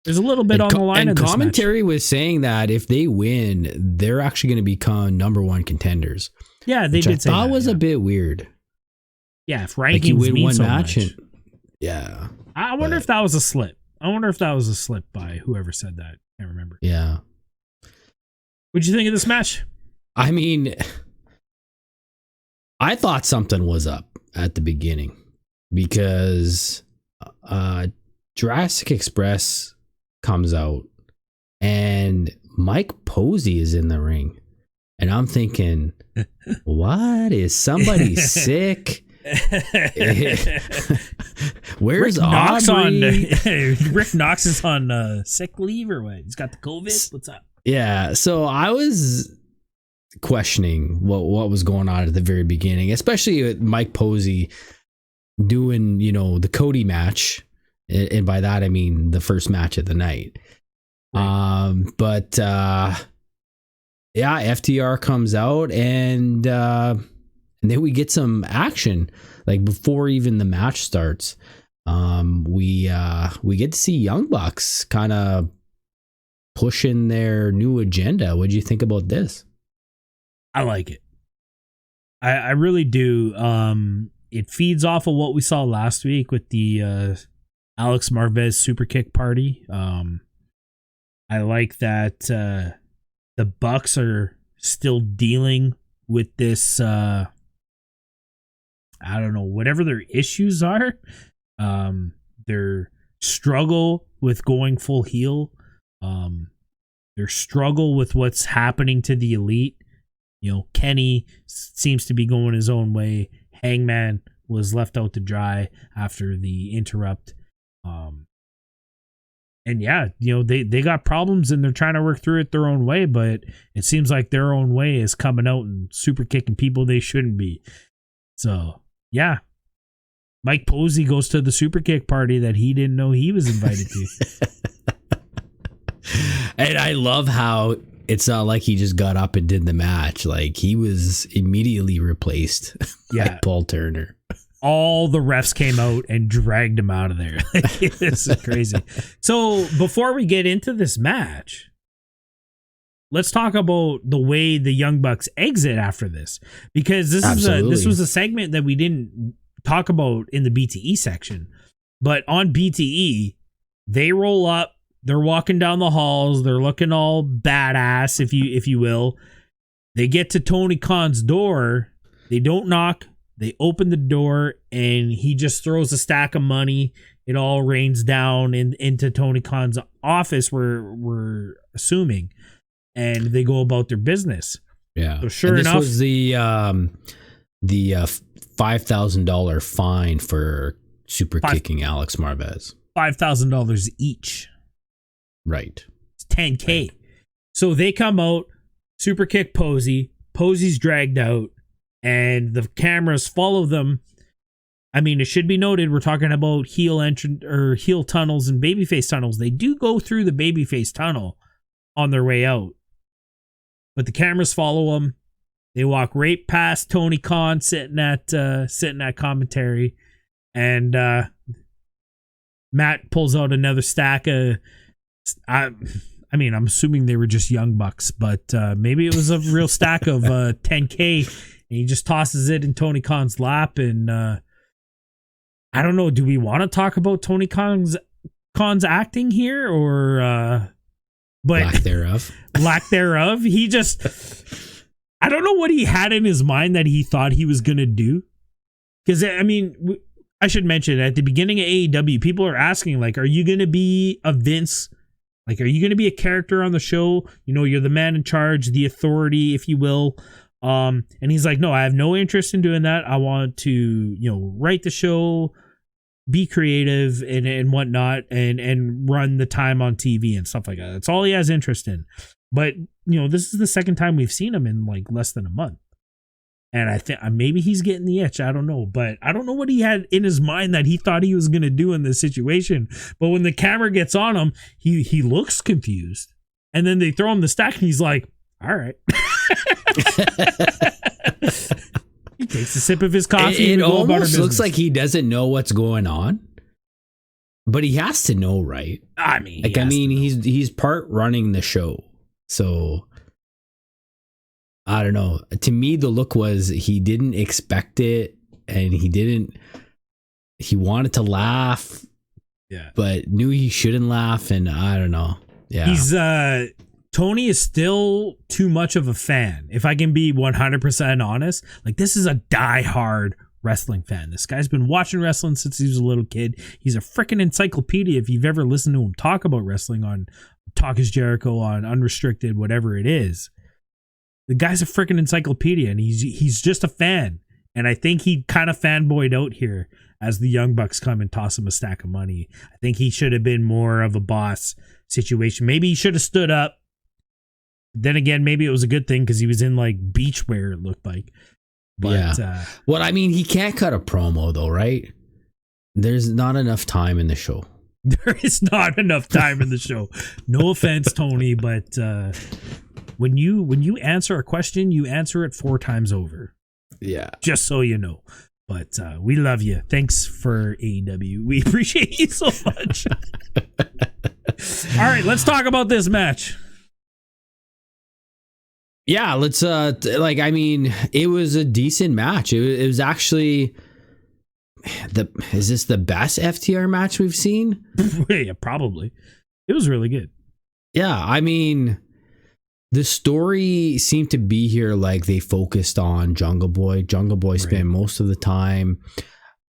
there's a little bit on the line. And in this commentary match. was saying that if they win, they're actually going to become number one contenders. Yeah, they did say that. That was a bit weird. Yeah, if Like you rankings win mean one so match. much. And, yeah. I wonder if that was a slip. I wonder if that was a slip by whoever said that. Can't remember. Yeah. What'd you think of this match? I mean, I thought something was up at the beginning because Jurassic Express comes out and Mike Posey is in the ring. And I'm thinking, what? Is somebody sick? Where's Rick Knox Aubrey? Rick Knox is on sick leave or what? He's got the COVID? What's up? Yeah, so I was questioning what was going on at the very beginning, especially with Mike Posey doing, the Cody match. And by that, I mean the first match of the night. Right. But FTR comes out and then we get some action like before even the match starts. We get to see Young Bucks kind of pushing their new agenda. What do you think about this? I like it. I really do. It feeds off of what we saw last week with the Alex Marvez super kick party. I like that the Bucks are still dealing with this. I don't know, whatever their issues are. Their struggle with going full heel. Their struggle with what's happening to the Elite. Kenny seems to be going his own way. Hangman was left out to dry after the interrupt. And yeah, they got problems and they're trying to work through it their own way, but it seems like their own way is coming out and super kicking people they shouldn't be. So yeah, Mike Posey goes to the super kick party that he didn't know he was invited to. And I love how it's not like he just got up and did the match. Like he was immediately replaced by Paul Turner. All the refs came out and dragged him out of there. This is crazy. So before we get into this match, let's talk about the way the Young Bucks exit after this, because this was a segment that we didn't talk about in the BTE section, but on BTE they roll up. They're walking down the halls. They're looking all badass, if you will. They get to Tony Khan's door. They don't knock. They open the door, and he just throws a stack of money. It all rains down into Tony Khan's office, we're assuming, and they go about their business. Yeah. So sure enough, this was the $5,000 fine for super kicking Alex Marvez. $5,000 each. Right. It's $10K. Right. So they come out, super kick Posey. Posey's dragged out, and the cameras follow them. I mean, it should be noted we're talking about heel tunnels and babyface tunnels. They do go through the babyface tunnel on their way out, but the cameras follow them. They walk right past Tony Khan sitting at commentary, and Matt pulls out another stack of. I mean, I'm assuming they were just Young Bucks, but maybe it was a real stack of $10K, and he just tosses it in Tony Khan's lap. And I don't know, do we want to talk about Tony Khan's acting here, or but lack thereof? Lack thereof. He just I don't know what he had in his mind that he thought he was going to do. Because, I mean, I should mention at the beginning of AEW, people are asking, like, are you going to be a Vince? Like, are you going to be a character on the show? You know, you're the man in charge, the authority, if you will. And he's like, no, I have no interest in doing that. I want to, you know, write the show, be creative and whatnot, and run the time on TV and stuff like that. That's all he has interest in. But, you know, this is the second time we've seen him in like less than a month. And I think maybe he's getting the itch. I don't know. But I don't know what he had in his mind that he thought he was going to do in this situation. But when the camera gets on him, he looks confused. And then they throw him the stack and he's like, all right. He takes a sip of his coffee. It almost looks like he doesn't know what's going on. But he has to know, right? I mean, he's part running the show. So I don't know. To me, the look was he didn't expect it, and he wanted to laugh, but knew he shouldn't laugh, and I don't know. Yeah, he's Tony is still too much of a fan. If I can be 100% honest, like this is a diehard wrestling fan. This guy's been watching wrestling since he was a little kid. He's a freaking encyclopedia. If you've ever listened to him talk about wrestling on Talk is Jericho, on Unrestricted, whatever it is. The guy's a freaking encyclopedia, and he's just a fan. And I think he kind of fanboyed out here as the Young Bucks come and toss him a stack of money. I think he should have been more of a boss situation. Maybe he should have stood up. Then again, maybe it was a good thing because he was in like beachwear, it looked like. But, yeah. Well, I mean, he can't cut a promo though, right? There's not enough time in the show. There is not enough time in the show. No offense, Tony, but when you answer a question, you answer it 4 times over. Yeah. Just so you know. But we love you. Thanks for AEW. We appreciate you so much. All right, let's talk about this match. Yeah, let's it was a decent match. It was actually is this the best FTR match we've seen? Yeah, probably. It was really good. Yeah, I mean, the story seemed to be here like they focused on Jungle Boy. Jungle Boy spent most of the time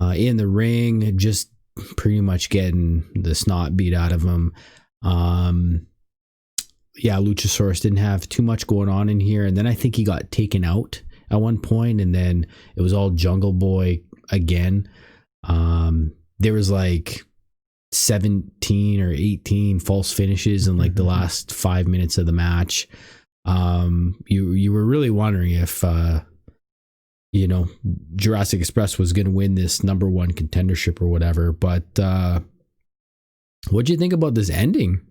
in the ring, just pretty much getting the snot beat out of him. Yeah, Luchasaurus didn't have too much going on in here. And then I think he got taken out at one point, and then it was all Jungle Boy again. There was like 17 or 18 false finishes in like the last 5 minutes of the match. You were really wondering if Jurassic Express was going to win this number 1 contendership or whatever. But what'd you think about this ending?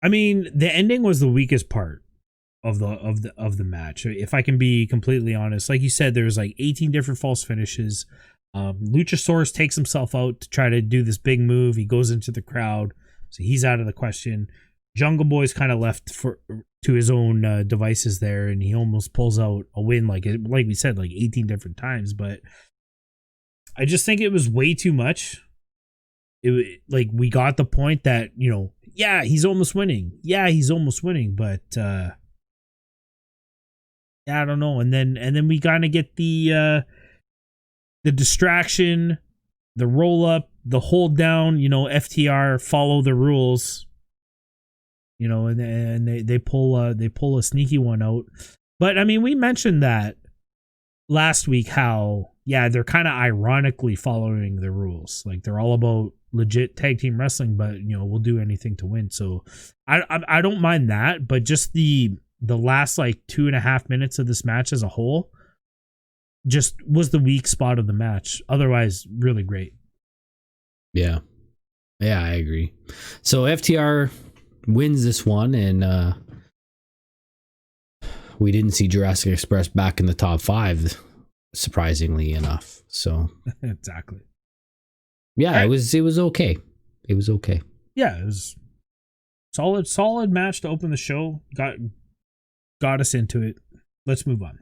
I mean, the ending was the weakest part of the match. If I can be completely honest, like you said, there was like 18 different false finishes. Luchasaurus takes himself out to try to do this big move. He goes into the crowd, so he's out of the question. Jungle Boy's kind of left to his own devices there, and he almost pulls out a win, like we said, like 18 different times. But I just think it was way too much. Like we got the point that yeah, he's almost winning. But yeah, I don't know. And then we kind of get the distraction, the roll up, the hold down. FTR follow the rules. And they pull a sneaky one out. But I mean, we mentioned that last week how they're kind of ironically following the rules. Like they're all about legit tag team wrestling, but we'll do anything to win. So I don't mind that, but just the last like 2.5 minutes of this match as a whole just was the weak spot of the match. Otherwise, really great. Yeah, I agree. So FTR wins this one, and we didn't see Jurassic Express back in the top 5, surprisingly enough. So exactly. Yeah, right. It was okay. It was okay. Yeah, it was solid match to open the show. Got us into it. Let's move on.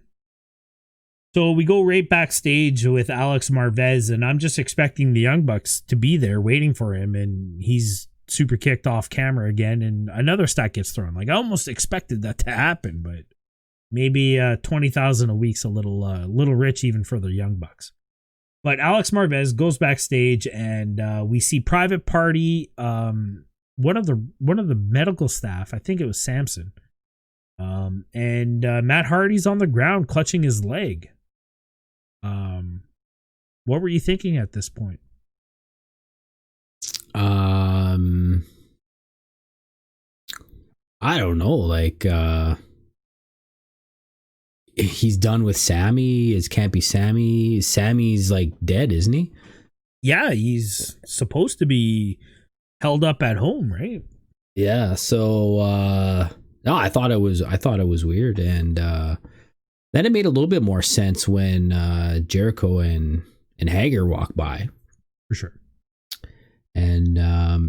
So we go right backstage with Alex Marvez, and I'm just expecting the Young Bucks to be there waiting for him, and he's super kicked off camera again, and another stat gets thrown. Like, I almost expected that to happen, but maybe 20,000 a week's a little rich even for the Young Bucks. But Alex Marvez goes backstage, and we see Private Party, one of the medical staff, I think it was Samson, and Matt Hardy's on the ground clutching his leg. What were you thinking at this point? I don't know. Like, he's done with Sammy. It can't be Sammy. Sammy's like dead, isn't he? Yeah, he's supposed to be held up at home, right? Yeah. So no, I thought it was weird, and then it made a little bit more sense when Jericho and Hager walk by. For sure. And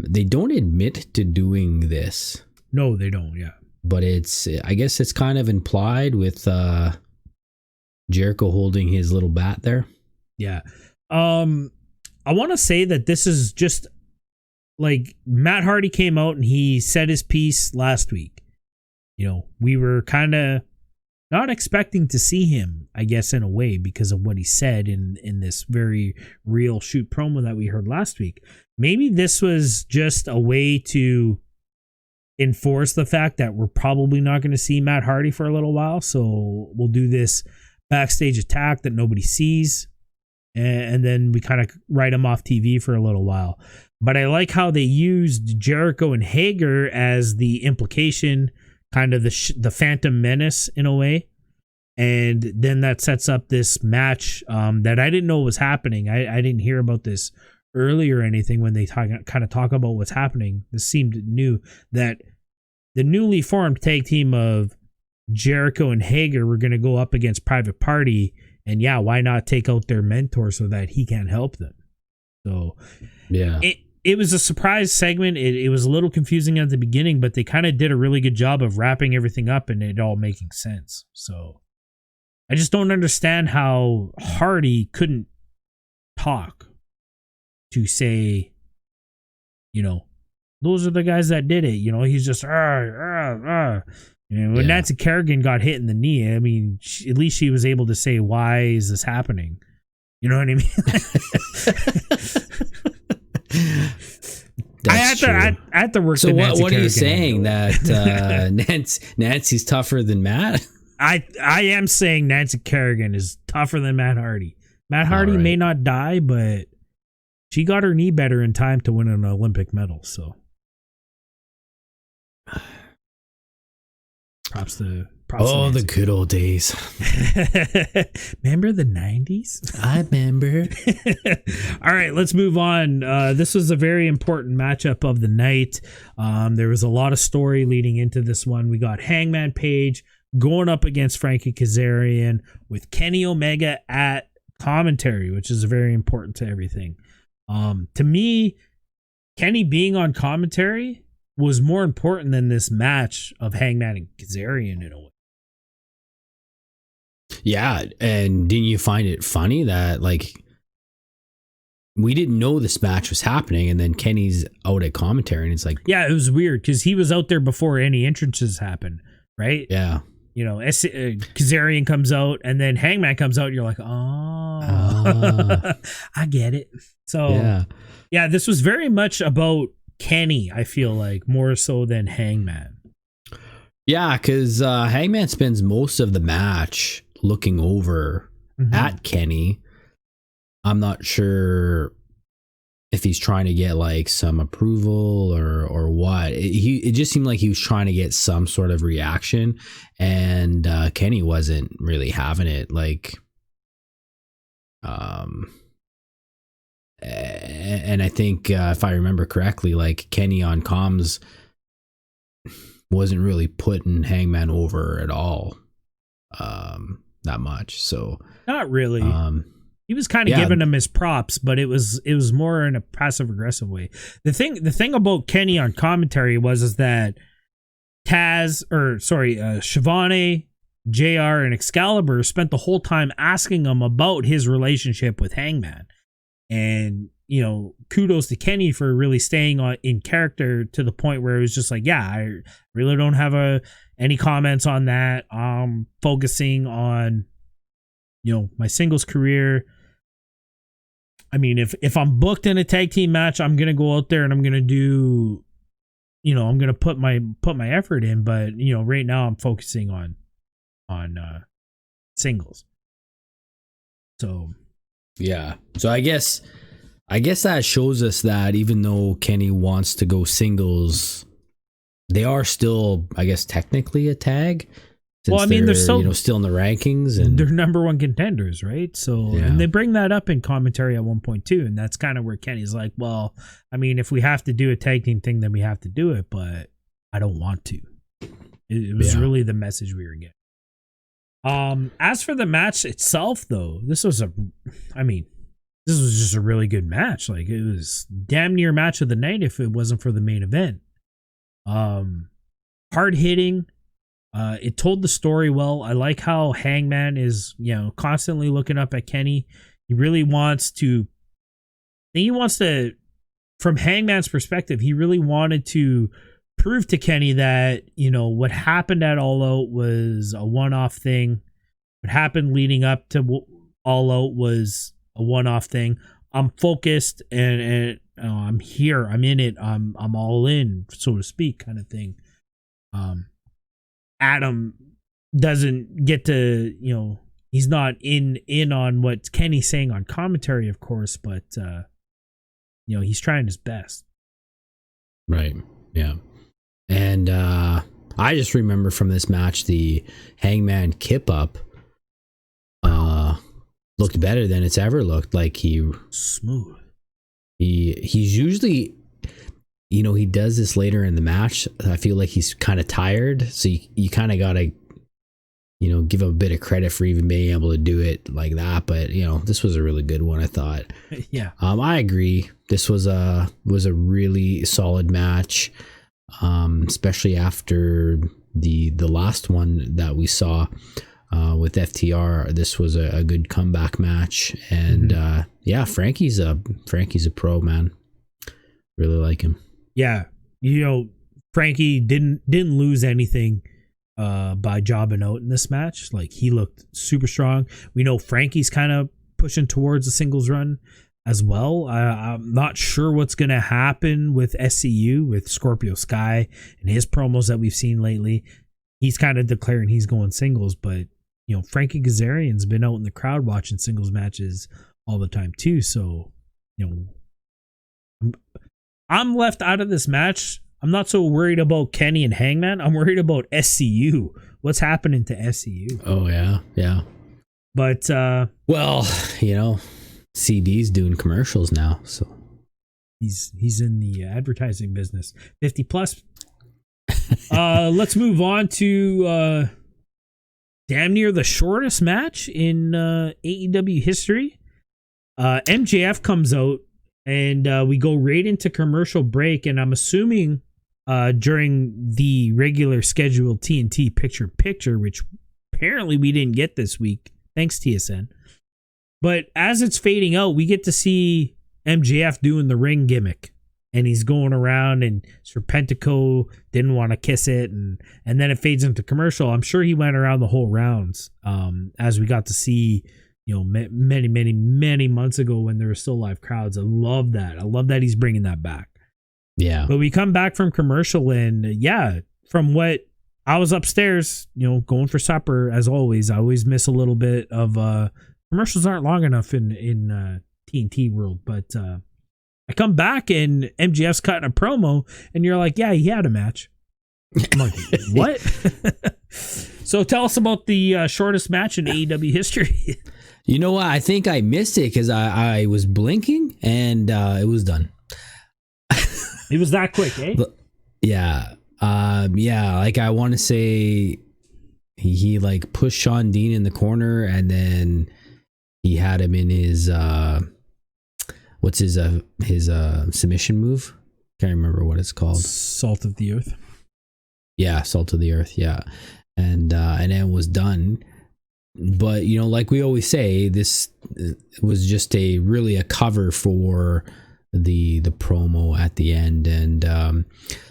they don't admit to doing this. No, they don't. Yeah. But I guess it's kind of implied with Jericho holding his little bat there. Yeah. I want to say that this is just like Matt Hardy came out and he said his piece last week. You know, we were kind of not expecting to see him, I guess, in a way, because of what he said in this very real shoot promo that we heard last week. Maybe this was just a way to enforce the fact that we're probably not going to see Matt Hardy for a little while. So we'll do this backstage attack that nobody sees, and then we kind of write him off TV for a little while. But I like how they used Jericho and Hager as the implication, kind of the Phantom Menace in a way. And then that sets up this match that I didn't know was happening. I didn't hear about this earlier or anything when they talk about what's happening. This seemed new, that the newly formed tag team of Jericho and Hager were going to go up against Private Party. And yeah, why not take out their mentor so that he can help them? So yeah, it was a surprise segment. It was a little confusing at the beginning, but they kind of did a really good job of wrapping everything up and it all making sense. So I just don't understand how Hardy couldn't talk to say, you know, those are the guys that did it. You know, he's just, You know, when Nancy Kerrigan got hit in the knee, I mean, at least she was able to say, why is this happening? You know what I mean? I had to work. So what are you Kerrigan saying, that Nancy's tougher than Matt? I am saying Nancy Kerrigan is tougher than Matt Hardy. Matt Hardy may not die, but she got her knee better in time to win an Olympic medal. So props to the good old days. Remember the 90s? I remember. All right, let's move on. This was a very important matchup of the night. There was a lot of story leading into this one. We got Hangman Page going up against Frankie Kazarian with Kenny Omega at commentary, which is very important to everything. To me, Kenny being on commentary was more important than this match of Hangman and Kazarian in a way. Yeah, and didn't you find it funny that, like, we didn't know this match was happening, and then Kenny's out at commentary, and it's like... Yeah, it was weird, because he was out there before any entrances happened, right? Yeah. You know, Kazarian comes out, and then Hangman comes out, and you're like, I get it. So, yeah, this was very much about Kenny, I feel like, more so than Hangman. Yeah, because Hangman spends most of the match looking over at Kenny. I'm not sure if he's trying to get like some approval or what. It just seemed like he was trying to get some sort of reaction, and Kenny wasn't really having it. Like, and I think if I remember correctly, like Kenny on comms wasn't really putting Hangman over at all, that much. So not really. He was kind of giving him his props, but it was more in a passive aggressive way. The thing about Kenny on commentary is that Shivani, JR, and Excalibur spent the whole time asking him about his relationship with Hangman. And kudos to Kenny for really staying in character to the point where it was just like, yeah, I really don't have any comments on that. Focusing on, my singles career. I mean, if I'm booked in a tag team match, I'm going to go out there and I'm going to do, I'm going to put my effort in. But, right now I'm focusing on singles. So, yeah. So I guess that shows us that even though Kenny wants to go singles, they are still, I guess, technically a tag. Well, I mean, they're still in the rankings, and they're number one contenders, right? So, yeah. And they bring that up in commentary at one point too, and that's kind of where Kenny's like, well, I mean, if we have to do a tag team thing, then we have to do it, but I don't want to. It was really the message we were getting. As for the match itself, though, this was just a really good match. Like, it was damn near match of the night if it wasn't for the main event. Hard hitting. It told the story well. I like how Hangman is, constantly looking up at Kenny. He really wants to, from Hangman's perspective, he really wanted to prove to Kenny that, what happened at All Out was a one-off thing. What happened leading up to All Out was a one-off thing. I'm focused and I'm here. I'm in it. I'm all in, so to speak, kind of thing. Adam doesn't get to, he's not in on what Kenny's saying on commentary, of course, but he's trying his best. Right. Yeah. And I just remember from this match the Hangman kip up looked better than it's ever looked. Like smooth. He's usually, he does this later in the match. I feel like he's kind of tired, so you kind of gotta give him a bit of credit for even being able to do it like that. But this was a really good one, I thought. Yeah. I agree. This was a really solid match, especially after the last one that we saw with FTR. This was a good comeback match, and Frankie's a pro, man. Really like him. Yeah, Frankie didn't lose anything by jobbing out in this match. Like, he looked super strong. We know Frankie's kind of pushing towards a singles run as well. I'm not sure what's going to happen with SCU, with Scorpio Sky and his promos that we've seen lately. He's kind of declaring he's going singles, but Frankie Kazarian's been out in the crowd watching singles matches all the time too. So, I'm left out of this match. I'm not so worried about Kenny and Hangman. I'm worried about SCU. What's happening to SCU? Oh, yeah. Yeah. But, CD's doing commercials now, so. He's in the advertising business. 50 plus. Let's move on to damn near the shortest match in AEW history. MJF comes out, and we go right into commercial break, and I'm assuming during the regular scheduled TNT picture, which apparently we didn't get this week. Thanks, TSN. But as it's fading out, we get to see MJF doing the ring gimmick. And he's going around, and Serpentico didn't want to kiss it. And then it fades into commercial. I'm sure he went around the whole rounds as we got to see, many, many, many months ago when there were still live crowds. I love that. I love that he's bringing that back. Yeah. But we come back from commercial, and from what I was upstairs, going for supper as always. I always miss a little bit of commercials aren't long enough in TNT world, but I come back and MJF's cutting a promo, and you're like, yeah, he had a match. I'm like, what? So tell us about the shortest match in AEW history. You know what? I think I missed it because I was blinking, and it was done. It was that quick, eh? Yeah. Like, I want to say he like pushed Shawn Dean in the corner, and then he had him in his what's his submission move? Can't remember what it's called. Salt of the Earth. Yeah, Salt of the Earth. Yeah, and then it was done. But, you know, like we always say, this was just really a cover for the promo at the end. And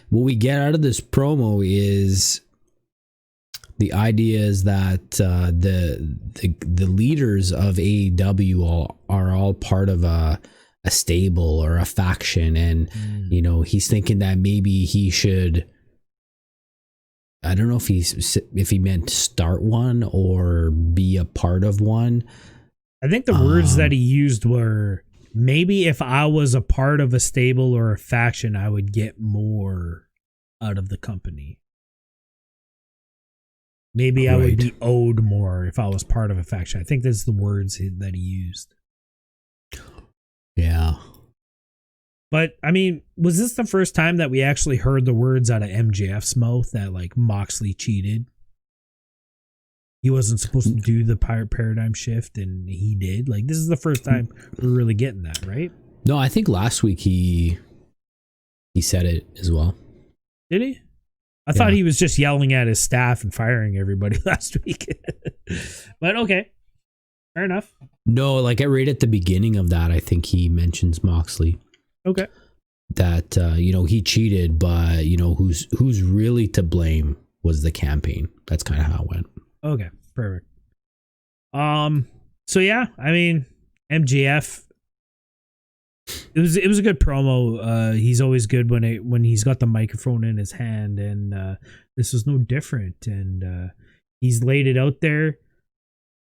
what we get out of this promo is the idea is that the leaders of AEW are all part of a stable or a faction. And, you know, he's thinking that maybe he should... I don't know if he meant start one or be a part of one. I think the words that he used were, maybe if I was a part of a stable or a faction, I would get more out of the company. Maybe I would be owed more if I was part of a faction. I think that's the words that he used. Yeah. But, I mean, was this the first time that we actually heard the words out of MJF's mouth that, like, Moxley cheated? He wasn't supposed to do the pirate paradigm shift, and he did. Like, this is the first time we're really getting that, right? No, I think last week he said it as well. Did he? I thought he was just yelling at his staff and firing everybody last week. But, okay. Fair enough. No, like, right at the beginning of that, I think he mentions Moxley. Okay. That you know, he cheated, but you know who's really to blame was the campaign. That's kind of how it went. Okay, perfect. So yeah, I mean, MJF. It was a good promo. He's always good when he's got the microphone in his hand, and this was no different. And he's laid it out there,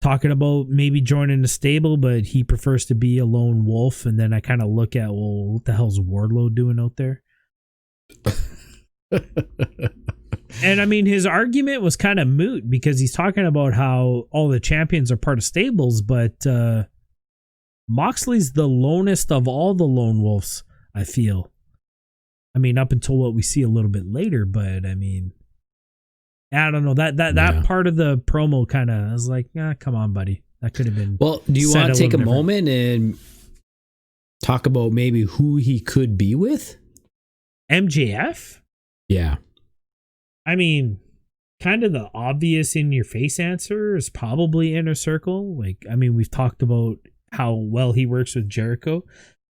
talking about maybe joining the stable, but he prefers to be a lone wolf. And then I kind of look at, well, what the hell's Wardlow doing out there? And I mean, his argument was kind of moot because he's talking about how all the champions are part of stables, but Moxley's the lonest of all the lone wolves, I feel. I mean, up until what we see a little bit later, but I mean, I don't know, that part of the promo kind of, I was like, come on, buddy. That could have been. Well, do you want to take a moment and talk about maybe who he could be with? MJF? Yeah. I mean, kind of the obvious in your face answer is probably Inner Circle. Like, I mean, we've talked about how well he works with Jericho,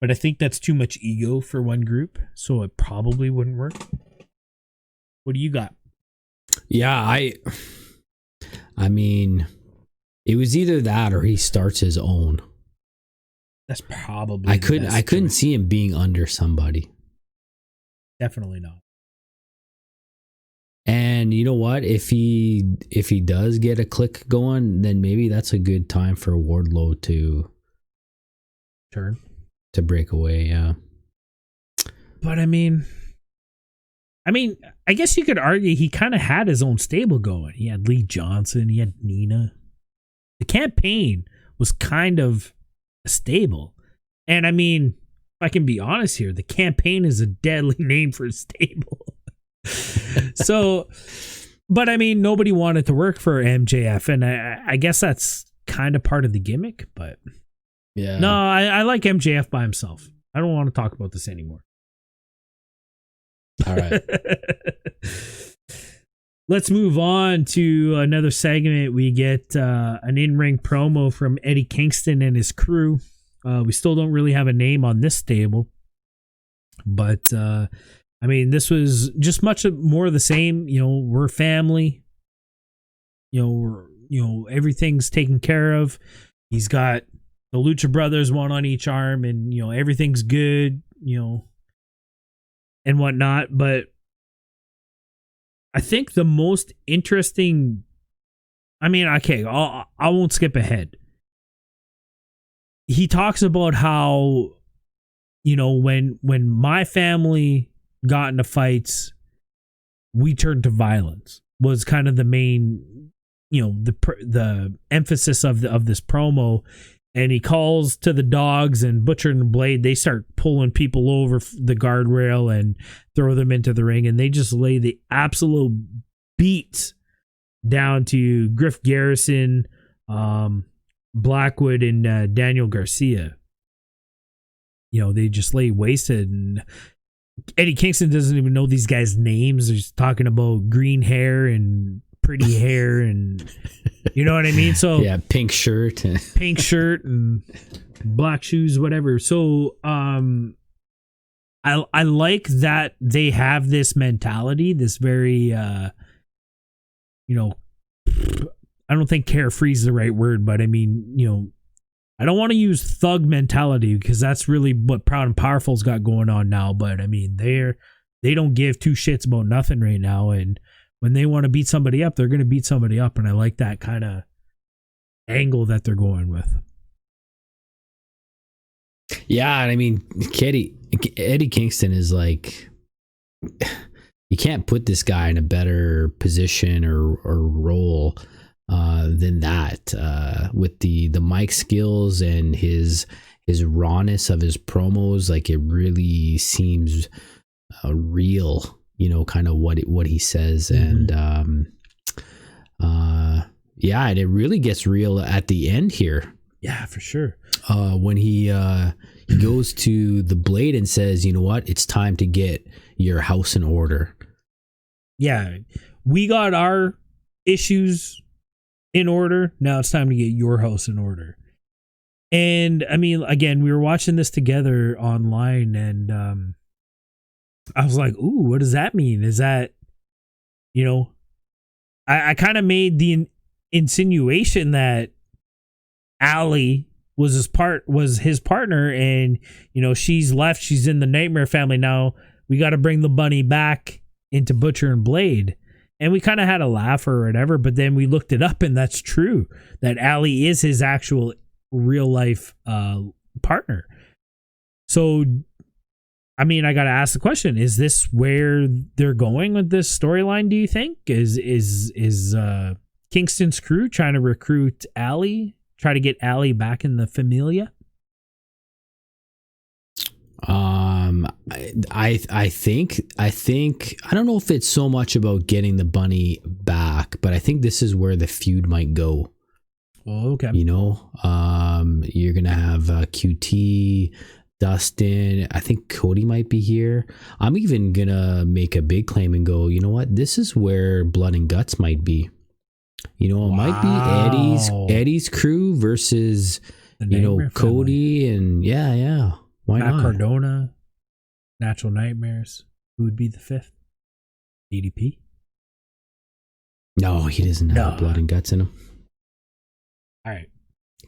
but I think that's too much ego for one group, so it probably wouldn't work. What do you got? Yeah, I mean, it was either that or he starts his own. That's probably I couldn't see him being under somebody. Definitely not. And you know what? If he does get a click going, then maybe that's a good time for Wardlow to turn to break away. Yeah. But I mean, I guess you could argue he kind of had his own stable going. He had Lee Johnson, he had Nina. The campaign was kind of a stable. And I mean, if I can be honest here, the campaign is a deadly name for a stable. So, but I mean, nobody wanted to work for MJF, and I guess that's kind of part of the gimmick, but yeah. No, I like MJF by himself. I don't want to talk about this anymore. All right. Let's move on to another segment. We get an in-ring promo from Eddie Kingston and his crew. We still don't really have a name on this stable, but I mean, this was just much more of the same. You know, we're family. Everything's taken care of. He's got the Lucha Brothers, one on each arm, and everything's good. And whatnot. But I think the most interesting. I mean, okay, I won't skip ahead. He talks about how, when my family got into fights, we turned to violence, was kind of the main, the emphasis of this promo. And he calls to the dogs, and Butcher and Blade, they start pulling people over the guardrail and throw them into the ring, and they just lay the absolute beats down to Griff Garrison, Blackwood, and Daniel Garcia. They just lay wasted, and Eddie Kingston doesn't even know these guys' names. He's talking about green hair and pretty hair, and You know what I mean? So Yeah, pink shirt. pink shirt and black shoes, whatever. So I like that they have this mentality, this very I don't think carefree is the right word, but I mean, I don't want to use thug mentality because that's really what Proud and Powerful's got going on now. But I mean, they don't give two shits about nothing right now. And when they want to beat somebody up, they're going to beat somebody up. And I like that kind of angle that they're going with. Yeah, and I mean, Eddie Kingston is like, you can't put this guy in a better position or role than that, with the mic skills and his rawness of his promos. Like, it really seems real, kind of what he says. Mm-hmm. And yeah, and it really gets real at the end here. Yeah, for sure. When he goes to the Blade and says, you know what, it's time to get your house in order. Yeah, we got our issues in order. Now it's time to get your house in order. And I mean, again, we were watching this together online, and I was like, ooh, what does that mean? Is that, I kind of made the insinuation that Allie was his partner, and she's left, she's in the Nightmare family now. We got to bring the bunny back into Butcher and Blade. And we kind of had a laugh or whatever, but then we looked it up, and that's true, that Allie is his actual real life partner. So, I mean, I got to ask the question: is this where they're going with this storyline? Do you think is Kingston's crew trying to recruit Allie, try to get Allie back in the Familia? I think I don't know if it's so much about getting the bunny back, but I think this is where the feud might go. Oh, okay. You're gonna have QT, Dustin. I think Cody might be here. I'm even gonna make a big claim and go, you know what? This is where Blood and Guts might be. It might be Eddie's crew versus Cody and yeah. Why Matt not? Cardona, Natural Nightmares. Who would be the fifth? DDP? No, he doesn't have blood and guts in him. All right.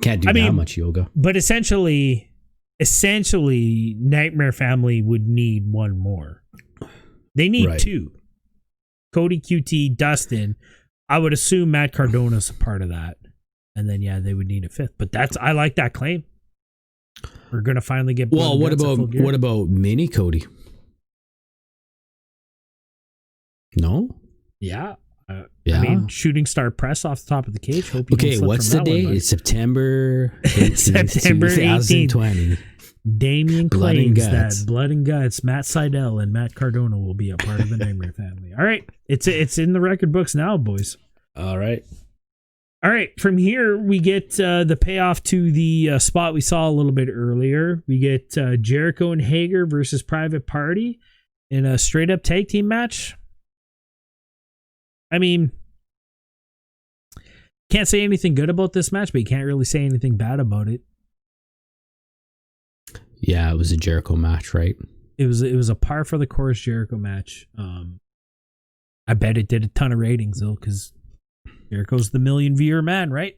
Can't do that much yoga. But essentially, Nightmare Family would need one more. They need two. Cody, QT, Dustin. I would assume Matt Cardona's a part of that. And then, they would need a fifth. But I like that claim. We're gonna finally get. Well, what about Mini Cody? No. Yeah. I mean, Shooting Star Press off the top of the cage. Hope you okay, what's the date? It's September 18th, September 2020. Damien claims that Blood and Guts, Matt Sydal, and Matt Cardona will be a part of the Nightmare family. All right, it's in the record books now, boys. All right. All right, from here, we get the payoff to the spot we saw a little bit earlier. We get Jericho and Hager versus Private Party in a straight-up tag team match. I mean, can't say anything good about this match, but you can't really say anything bad about it. Yeah, it was a Jericho match, right? It was a par for the course Jericho match. I bet it did a ton of ratings, though, because Jericho's the million-viewer man, right?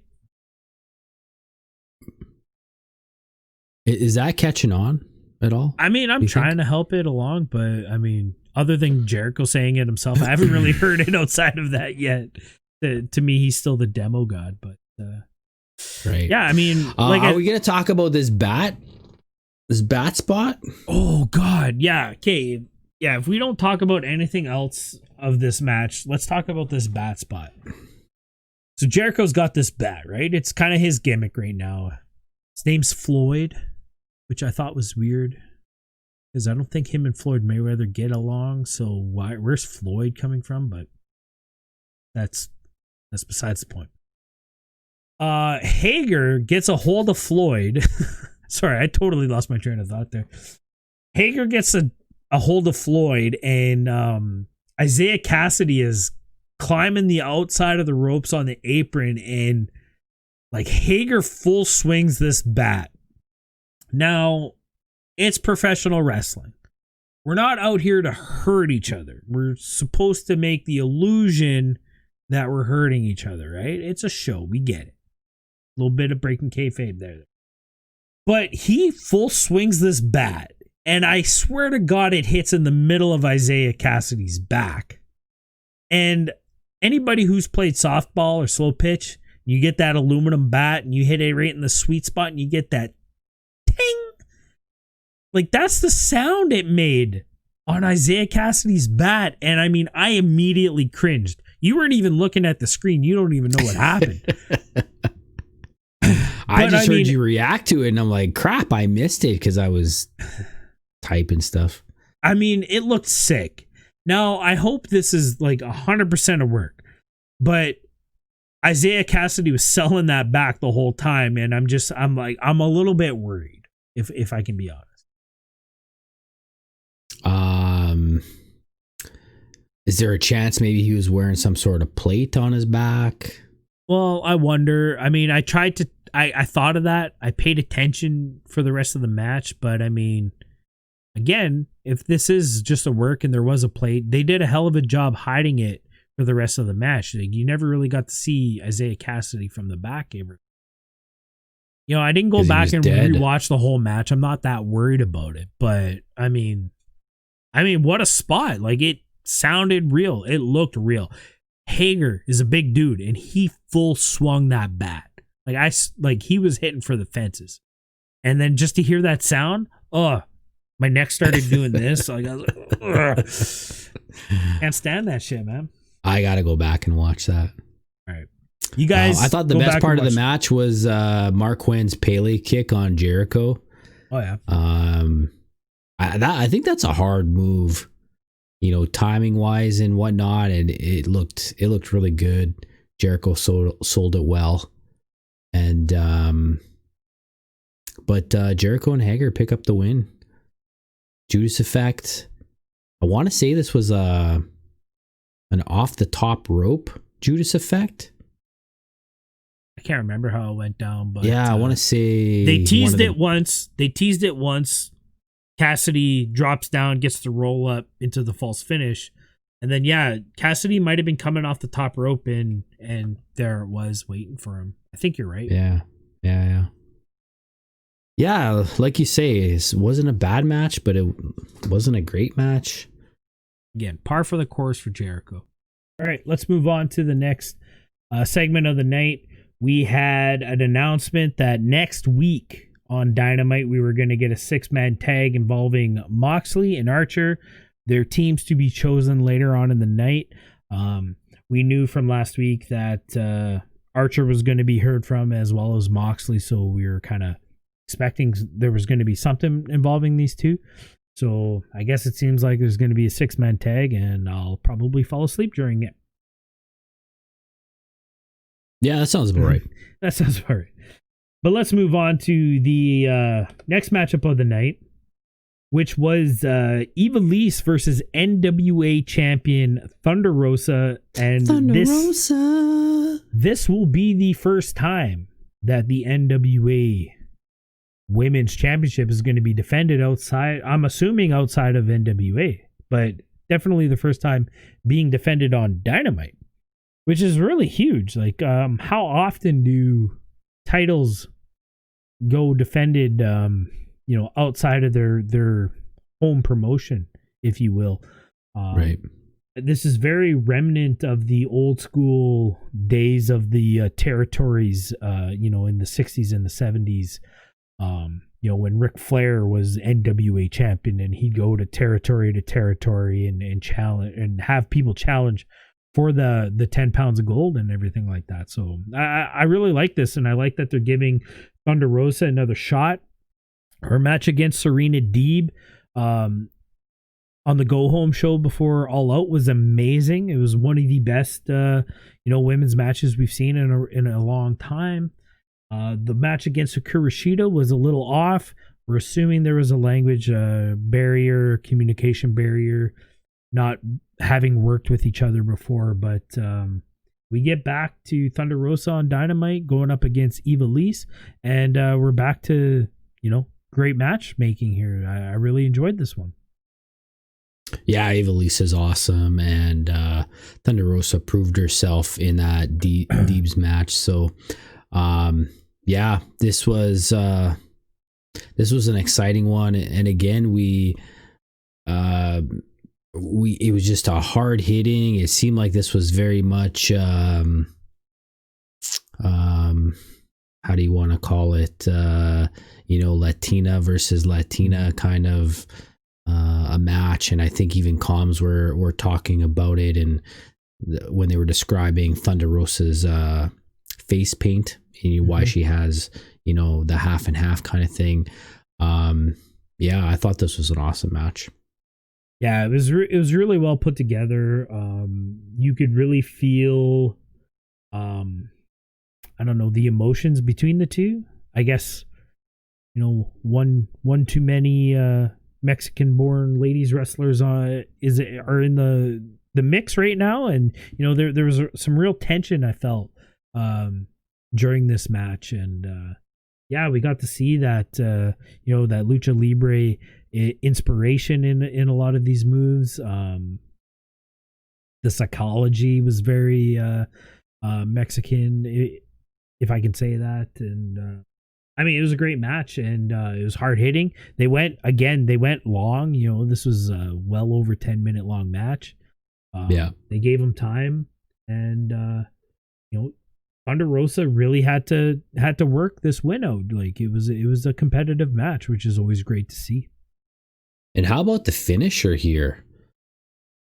Is that catching on at all? I mean, I'm trying to help it along, but I mean, other than Jericho saying it himself, I haven't really heard it outside of that yet. To me, he's still the demo god, but right. Yeah, I mean, are we gonna talk about this bat spot? Oh God, yeah. Okay, yeah. If we don't talk about anything else of this match, let's talk about this bat spot. So Jericho's got this bat, right? It's kind of his gimmick right now. His name's Floyd, which I thought was weird because I don't think him and Floyd Mayweather get along. So where's Floyd coming from? But that's besides the point. Hager gets a hold of Floyd. Sorry, I totally lost my train of thought there. Hager gets a hold of Floyd, and Isaiah Cassidy is climbing the outside of the ropes on the apron, and like Hager full swings this bat. Now, it's professional wrestling. We're not out here to hurt each other. We're supposed to make the illusion that we're hurting each other, right? It's a show. We get it. A little bit of breaking kayfabe there. But he full swings this bat, and I swear to God it hits in the middle of Isaiah Cassidy's back. And anybody who's played softball or slow pitch, you get that aluminum bat and you hit it right in the sweet spot and you get that ting. Like, that's the sound it made on Isaiah Cassidy's bat. And I mean, I immediately cringed. You weren't even looking at the screen. You don't even know what happened. I just heard you react to it, and I'm like, crap, I missed it because I was typing stuff. I mean, it looked sick. Now, I hope this is like 100% of work, but Isaiah Cassidy was selling that back the whole time, and I'm a little bit worried, if I can be honest. Is there a chance maybe he was wearing some sort of plate on his back? Well, I wonder. I mean, I thought of that. I paid attention for the rest of the match, but I mean, again, if this is just a work and there was a plate, they did a hell of a job hiding it for the rest of the match. Like, you never really got to see Isaiah Cassidy from the back ever. You know, I didn't go back and rewatch the whole match. I'm not that worried about it, but I mean, what a spot. Like, it sounded real. It looked real. Hager is a big dude, and he full swung that bat. Like, he was hitting for the fences. And then just to hear that sound, my neck started doing this. Like, I was like, can't stand that shit, man. I got to go back and watch that. All right. You guys, I thought the best part of the match was Mark Quinn's Pele kick on Jericho. Oh, yeah. I think that's a hard move, you know, timing wise and whatnot. And it looked really good. Jericho sold it well. And, but Jericho and Hager pick up the win. Judas Effect. I want to say this was an off the top rope Judas Effect. I can't remember how it went down, but yeah, I want to say they teased it once. Cassidy drops down, gets the roll up into the false finish. And then, yeah, Cassidy might have been coming off the top rope and there it was waiting for him. I think you're right. Yeah, like you say, it wasn't a bad match, but it wasn't a great match. Again, par for the course for Jericho. All right, let's move on to the next segment of the night. We had an announcement that next week on Dynamite, we were going to get a 6-man tag involving Moxley and Archer. Their teams to be chosen later on in the night. We knew from last week that Archer was going to be heard from as well as Moxley, so we were kind of expecting there was going to be something involving these two. So I guess it seems like there's going to be a 6-man tag, and I'll probably fall asleep during it. Yeah, that sounds about right. That sounds about right. But let's move on to the next matchup of the night, which was Ivelisse versus NWA champion Thunder Rosa. And this will be the first time that the NWA Women's Championship is going to be defended outside. I'm assuming outside of NWA, but definitely the first time being defended on Dynamite, which is really huge. Like, how often do titles go defended, outside of their home promotion, if you will? Right. This is very remnant of the old school days of the territories, in the 60s and the 70s. When Ric Flair was NWA champion and he'd go to territory and challenge and have people challenge for the 10 pounds of gold and everything like that. So I really like this, and I like that they're giving Thunder Rosa another shot. Her match against Serena Deeb on the Go Home show before All Out was amazing. It was one of the best women's matches we've seen in a long time. The match against Hikaru Shida was a little off. We're assuming there was a language barrier, communication barrier. not having worked with each other before. But we get back to Thunder Rosa on Dynamite going up against Ivelisse, and we're back to, great matchmaking here. I really enjoyed this one. Yeah, Ivelisse is awesome, and Thunder Rosa proved herself in that Deeb's match. So, this was an exciting one, and again, it was just a hard hitting. It seemed like this was very much how do you want to call it? Latina versus Latina kind of a match, and I think even comms were talking about it, and when they were describing Thunder Rosa's face paint and why she has the half and half kind of thing. I thought this was an awesome match. Yeah, it was really well put together. You could really feel, the emotions between the two. I guess, one too many Mexican-born ladies wrestlers are in the mix right now, and there was some real tension I felt during this match, and we got to see that that lucha libre inspiration in a lot of these moves. The psychology was very Mexican, if I can say that, and it was a great match, and it was hard hitting. They went long. This was a well over 10-minute long match. They gave them time, and Thunder Rosa really had to work this win out. Like it was a competitive match, which is always great to see. And how about the finisher here?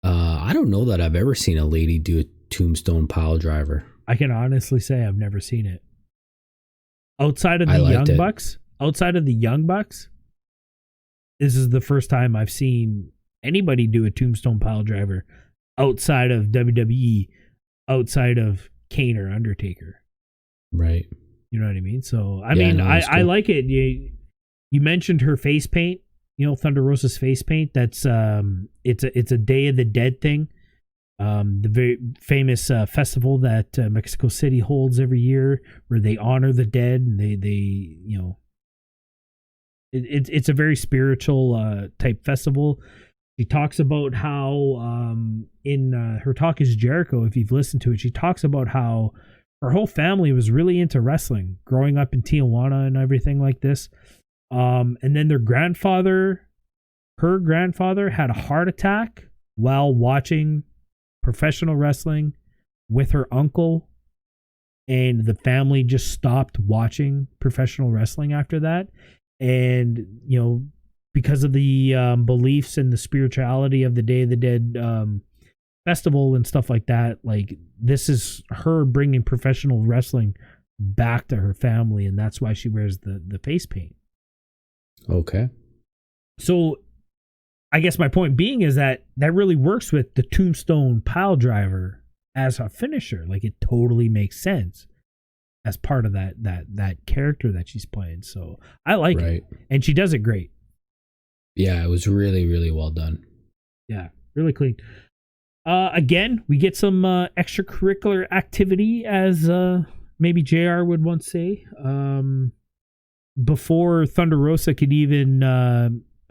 I don't know that I've ever seen a lady do a tombstone pile driver. I can honestly say I've never seen it. Outside of the Young Bucks, this is the first time I've seen anybody do a tombstone pile driver outside of WWE, outside of Kane or Undertaker. Right. You know what I mean? So, I like it. You mentioned her face paint, Thunder Rosa's face paint. That's, it's a Day of the Dead thing. The very famous festival that Mexico City holds every year, where they honor the dead, and it's a very spiritual type festival. She talks about how in her Talk is Jericho, if you've listened to it, she talks about how her whole family was really into wrestling growing up in Tijuana and everything like this. And then her grandfather had a heart attack while watching professional wrestling with her uncle, and the family just stopped watching professional wrestling after that. And because of the beliefs and the spirituality of the Day of the Dead festival and stuff like that, like this is her bringing professional wrestling back to her family, and that's why she wears the face paint. Okay. So I guess my point being is that really works with the tombstone pile driver as a finisher. Like it totally makes sense as part of that character that she's playing. So I like it, and she does it great. Yeah, it was really, really well done. Yeah, really clean. Again, we get some extracurricular activity, as maybe JR would once say. Before Thunder Rosa could even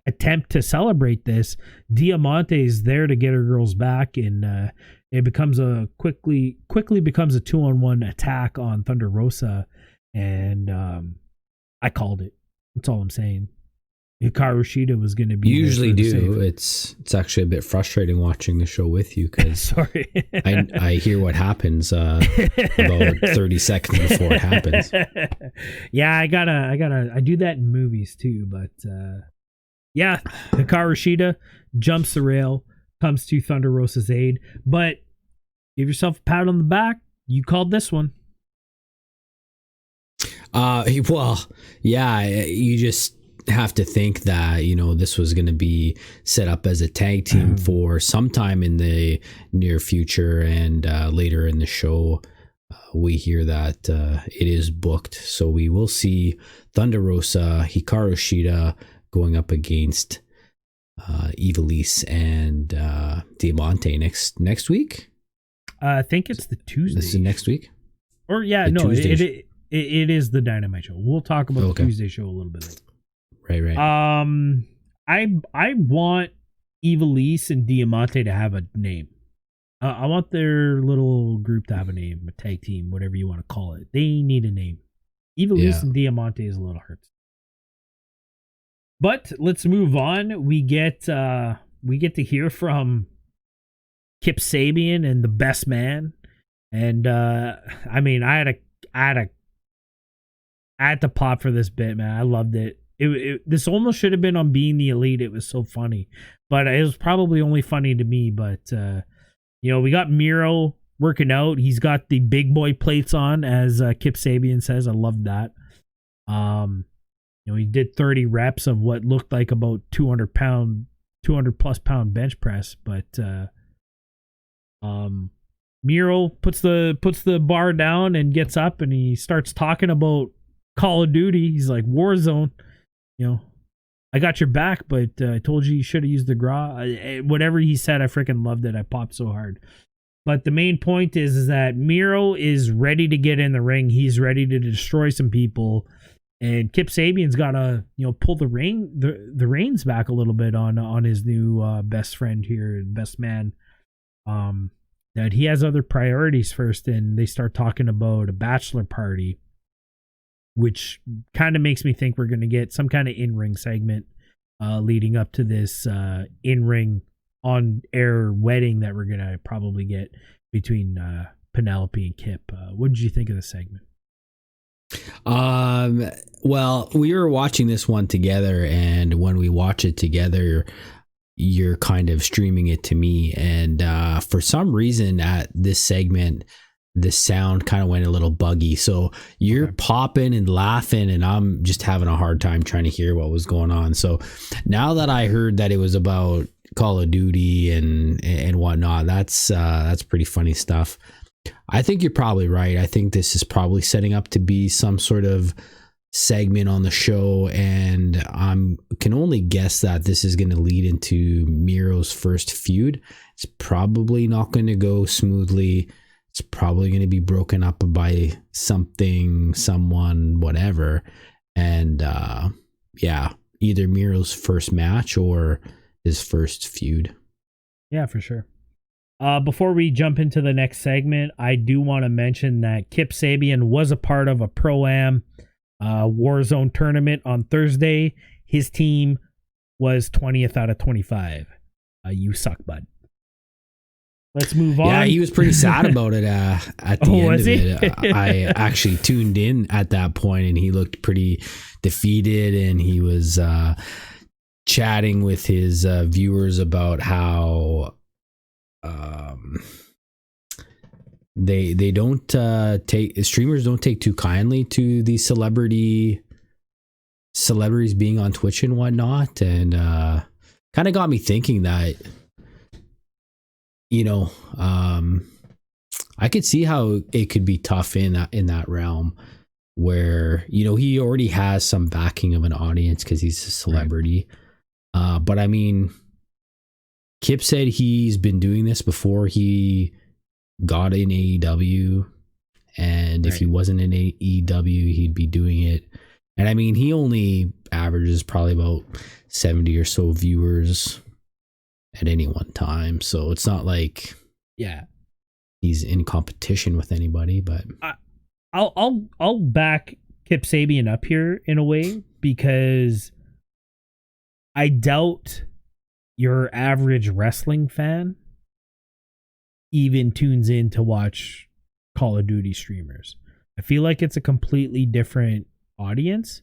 attempt to celebrate this, Diamante is there to get her girls back, and it becomes quickly becomes a 2-on-1 attack on Thunder Rosa, and I called it. That's all I'm saying. Hikaru Shida was going to be. You usually do. It's actually a bit frustrating watching the show with you, because sorry, I hear what happens about 30 seconds before it happens. Yeah, I do that in movies too, but yeah, Hikaru Shida jumps the rail, comes to Thunder Rosa's aid, but give yourself a pat on the back. You called this one. Well, yeah, you just have to think that this was going to be set up as a tag team for sometime in the near future, and later in the show we hear that it is booked, so we will see Thunder Rosa, Hikaru Shida going up against Ivelisse and Diamante next week. I think it's the Tuesday. This is next week. Or it is the Dynamite show. We'll talk about the Tuesday show a little bit later. Right. I want Ivelisse and Diamante to have a name. I want their little group to have a name, a tag team, whatever you want to call it. They need a name. Ivelisse and Diamante is a little hurt. But let's move on. We get to hear from Kip Sabian and the Best Man, and I mean, I had to pop for this bit, man. I loved it. This almost should have been on Being the Elite. It was so funny, but it was probably only funny to me. But we got Miro working out. He's got the big boy plates on, as Kip Sabian says. I love that. He did 30 reps of what looked like about 200 plus pound bench press, but Miro puts the bar down and gets up and he starts talking about Call of Duty. He's like, Warzone, I got your back, but I told you should have used the gra. Whatever he said, I freaking loved it. I popped so hard. But the main point is that Miro is ready to get in the ring. He's ready to destroy some people. And Kip Sabian's got to, pull the reins back a little bit on his new best friend here, best man. That he has other priorities first, and they start talking about a bachelor party, which kind of makes me think we're going to get some kind of in-ring segment leading up to this in-ring on-air wedding that we're going to probably get between Penelope and Kip. What did you think of the segment? Well, we were watching this one together, and when we watch it together, you're kind of streaming it to me, and for some reason at this segment the sound kind of went a little buggy, so you're popping and laughing and I'm just having a hard time trying to hear what was going on. So now that I heard that it was about Call of Duty and whatnot, that's pretty funny stuff. I think you're probably right. I think this is probably setting up to be some sort of segment on the show, and I can only guess that this is going to lead into Miro's first feud. It's probably not going to go smoothly. It's probably going to be broken up by something, someone, whatever. And either Miro's first match or his first feud. Yeah, for sure. Before we jump into the next segment, I do want to mention that Kip Sabian was a part of a Pro-Am Warzone tournament on Thursday. His team was 20th out of 25. You suck, bud. Let's move on. Yeah, he was pretty sad about it at the end of it. I actually tuned in at that point, and he looked pretty defeated, and he was chatting with his viewers about how they don't streamers don't take too kindly to these celebrities being on Twitch and whatnot, and kind of got me thinking that I could see how it could be tough in that realm where he already has some backing of an audience because he's a celebrity, right. But I mean, Kip said he's been doing this before he got in AEW, and if he wasn't in AEW, he'd be doing it. And I mean, he only averages probably about 70 or so viewers at any one time, so it's not like he's in competition with anybody. But I'll back Kip Sabian up here in a way, because I doubt your average wrestling fan even tunes in to watch Call of Duty streamers. I feel like it's a completely different audience,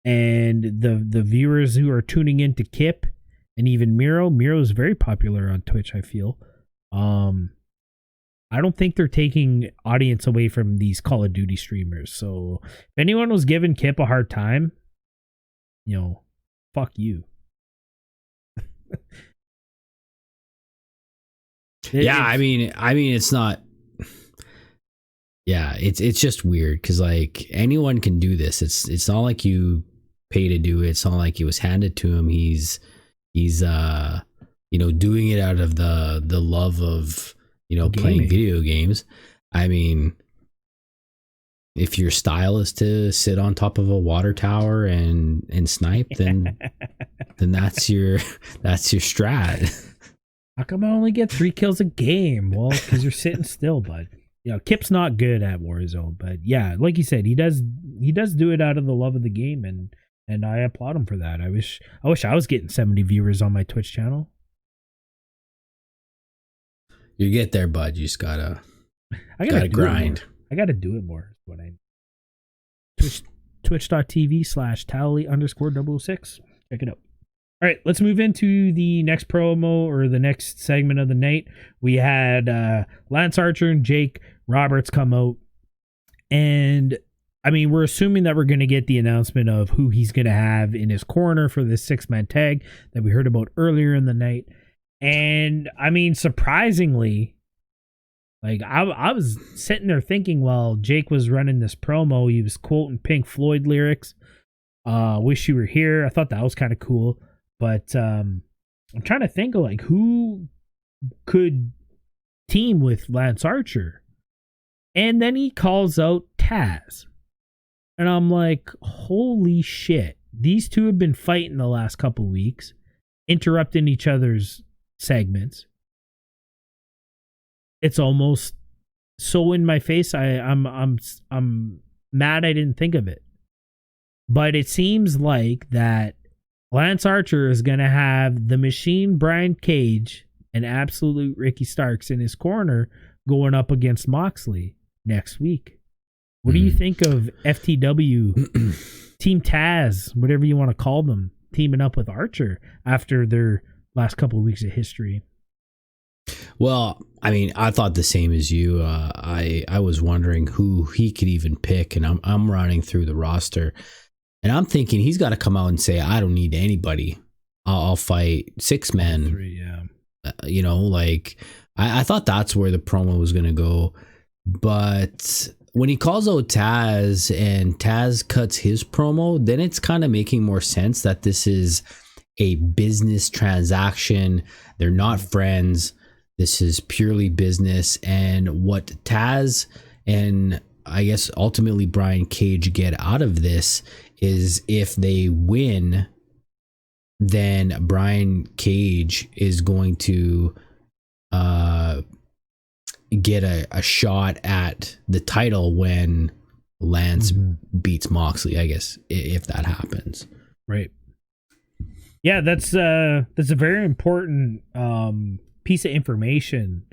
and the viewers who are tuning into Kip and even Miro is very popular on Twitch, I feel. I don't think they're taking audience away from these Call of Duty streamers. So if anyone was giving Kip a hard time, fuck you. I mean it's not. Yeah, it's just weird because like anyone can do this. It's not like you pay to do it. It's not like it was handed to him. He's He's doing it out of the love of playing video games. I mean, if your style is to sit on top of a water tower and snipe, then that's your strat. How come I only get 3 kills a game? Well, because you're sitting still, bud. Kip's not good at Warzone, but yeah, like you said, he does do it out of the love of the game, and I applaud him for that. I wish I was getting 70 viewers on my Twitch channel. You get there, bud. You just gotta grind. I gotta do it more. Is what I twitch.tv/Tally_006. Check it out. All right, let's move into the next promo or the next segment of the night. We had Lance Archer and Jake Roberts come out. And, I mean, we're assuming that we're going to get the announcement of who he's going to have in his corner for this 6-man tag that we heard about earlier in the night. And, I mean, surprisingly, like, I was sitting there thinking while Jake was running this promo, he was quoting Pink Floyd lyrics. Wish You Were Here. I thought that was kind of cool. But I'm trying to think of like who could team with Lance Archer. And then he calls out Taz. And I'm like, holy shit. These two have been fighting the last couple weeks, interrupting each other's segments. It's almost so in my face. I'm mad I didn't think of it. But it seems like that Lance Archer is going to have the Machine Brian Cage and Absolute Ricky Starks in his corner going up against Moxley next week. What do you think of FTW, Team Taz, whatever you want to call them, teaming up with Archer after their last couple of weeks of history? Well, I mean, I thought the same as you. I was wondering who he could even pick, and I'm running through the roster. And I'm thinking he's got to come out and say, I don't need anybody. I'll fight 6 men. 3, yeah. I thought that's where the promo was going to go. But when he calls out Taz and Taz cuts his promo, then it's kind of making more sense that this is a business transaction. They're not friends. This is purely business. And what Taz and I guess ultimately Brian Cage get out of this is if they win, then Brian Cage is going to get a shot at the title when Lance beats Moxley, I guess, if that happens. Right. Yeah, that's a very important piece of information,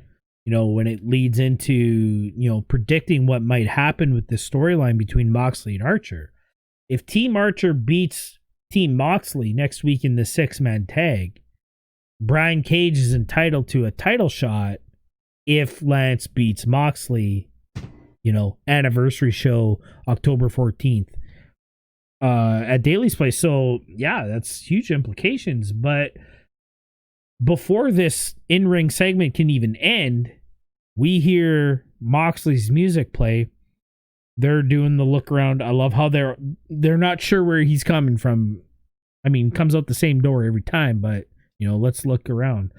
when it leads into, predicting what might happen with this storyline between Moxley and Archer. If Team Archer beats Team Moxley next week in the 6-man tag, Brian Cage is entitled to a title shot if Lance beats Moxley, anniversary show October 14th at Daly's Place. So, yeah, that's huge implications. But before this in-ring segment can even end, we hear Moxley's music play. They're doing the look around. I love how they're not sure where he's coming from. I mean, comes out the same door every time, but let's look around.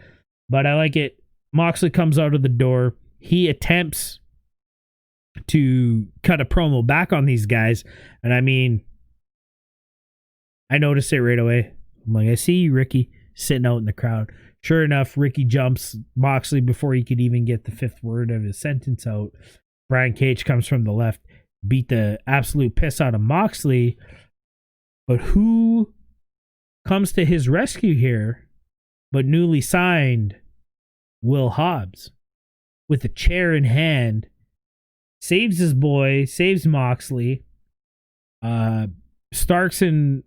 But I like it. Moxley comes out of the door. He attempts to cut a promo back on these guys. And I mean, I noticed it right away. I'm like, I see you, Ricky, sitting out in the crowd. Sure enough, Ricky jumps Moxley before he could even get the 5th word of his sentence out. Brian Cage comes from the left, beat the absolute piss out of Moxley. But who comes to his rescue here but newly signed Will Hobbs with a chair in hand, saves his boy, saves Moxley. Starks and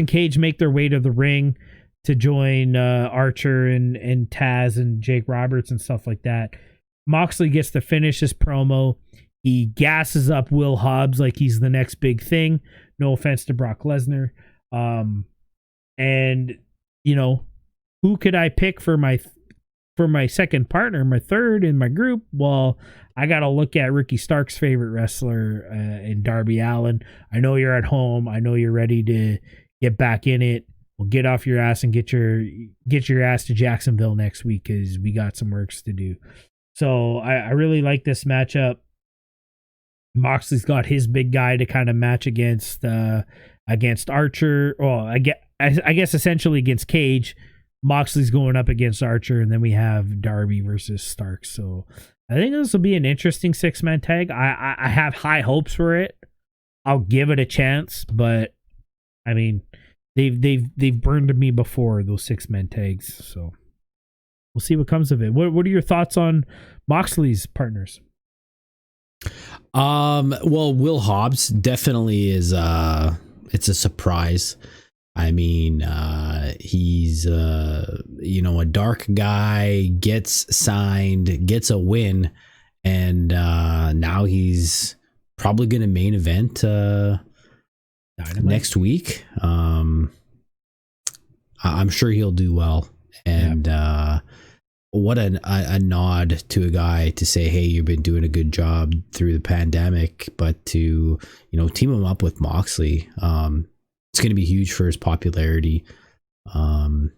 Cage make their way to the ring to join Archer and Taz and Jake Roberts and stuff like that. Moxley gets to finish his promo. He gasses up Will Hobbs like he's the next big thing. No offense to Brock Lesnar. And who could I pick for my second partner, my third in my group? Well, I got to look at Ricky Stark's favorite wrestler in Darby Allin. I know you're at home. I know you're ready to get back in it. well, get off your ass and get your ass to Jacksonville next week because we got some works to do. So I really like this matchup. Moxley's got his big guy to kind of match against Archer. Well, I guess essentially against Cage. Moxley's going up against Archer, and then we have Darby versus Stark. So I think this will be an interesting 6-man tag. I have high hopes for it. I'll give it a chance, but I mean, they've burned me before, those 6-man tags. So we'll see what comes of it. What are your thoughts on Moxley's partners? Well, Will Hobbs definitely is it's a surprise. I mean, he's a dark guy, gets signed, gets a win, and now he's probably going to main event next week. I'm sure he'll do well, and what a nod to a guy to say, hey, you've been doing a good job through the pandemic, but to team him up with Moxley, it's going to be huge for his popularity. And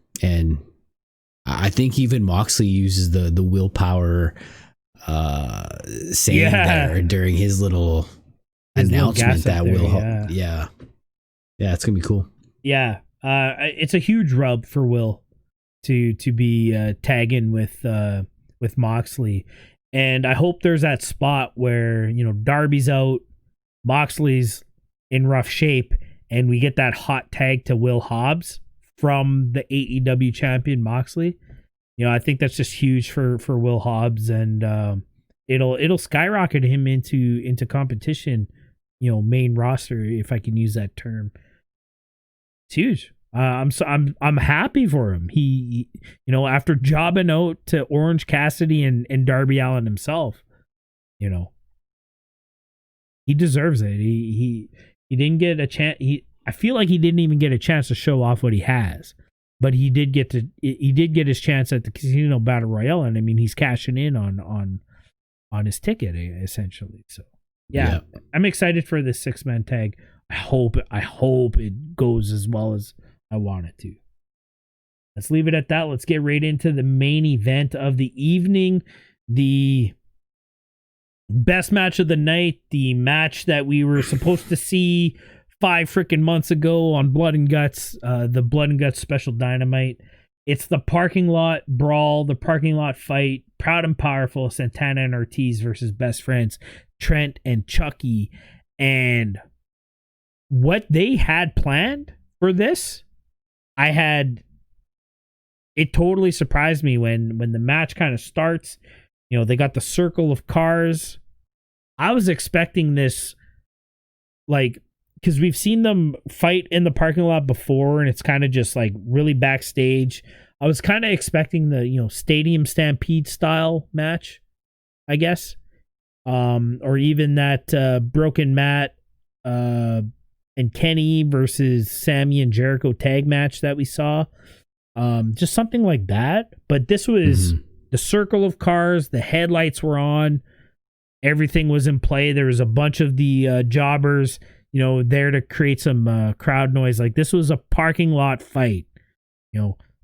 I think even Moxley uses the willpower saying there during his little announcement that yeah, it's going to be cool. Yeah. It's a huge rub for Will to be tagging with Moxley. And I hope there's that spot where, Darby's out, Moxley's in rough shape, and we get that hot tag to Will Hobbs from the AEW champion Moxley. I think that's just huge for Will Hobbs, and it'll skyrocket him into competition, main roster, if I can use that term. It's huge. I'm happy for him. He after jobbing out to Orange Cassidy and Darby Allin himself, he deserves it. He didn't get a chance. I feel like he didn't even get a chance to show off what he has, but he did get his chance at the Casino Battle Royale, and I mean, he's cashing in on his ticket essentially. So yeah. I'm excited for this 6-man tag. I hope it goes as well as I want it to. Let's leave it at that. Let's get right into the main event of the evening. The best match of the night, the match that we were supposed to see 5 freaking months ago on Blood and Guts, the Blood and Guts special Dynamite. It's the parking lot brawl, the parking lot fight. Proud and Powerful, Santana and Ortiz versus Best Friends, Trent and Chucky. And what they had planned for this, it totally surprised me when the match kind of starts. They got the circle of cars. I was expecting this, because we've seen them fight in the parking lot before, and it's kind of just really backstage. I was kind of expecting the Stadium Stampede style match, I guess, or even that Broken Matt and Kenny versus Sammy and Jericho tag match that we saw, just something like that. But this was the circle of cars. The headlights were on. Everything was in play. There was a bunch of the jobbers, there to create some crowd noise. This was a parking lot fight,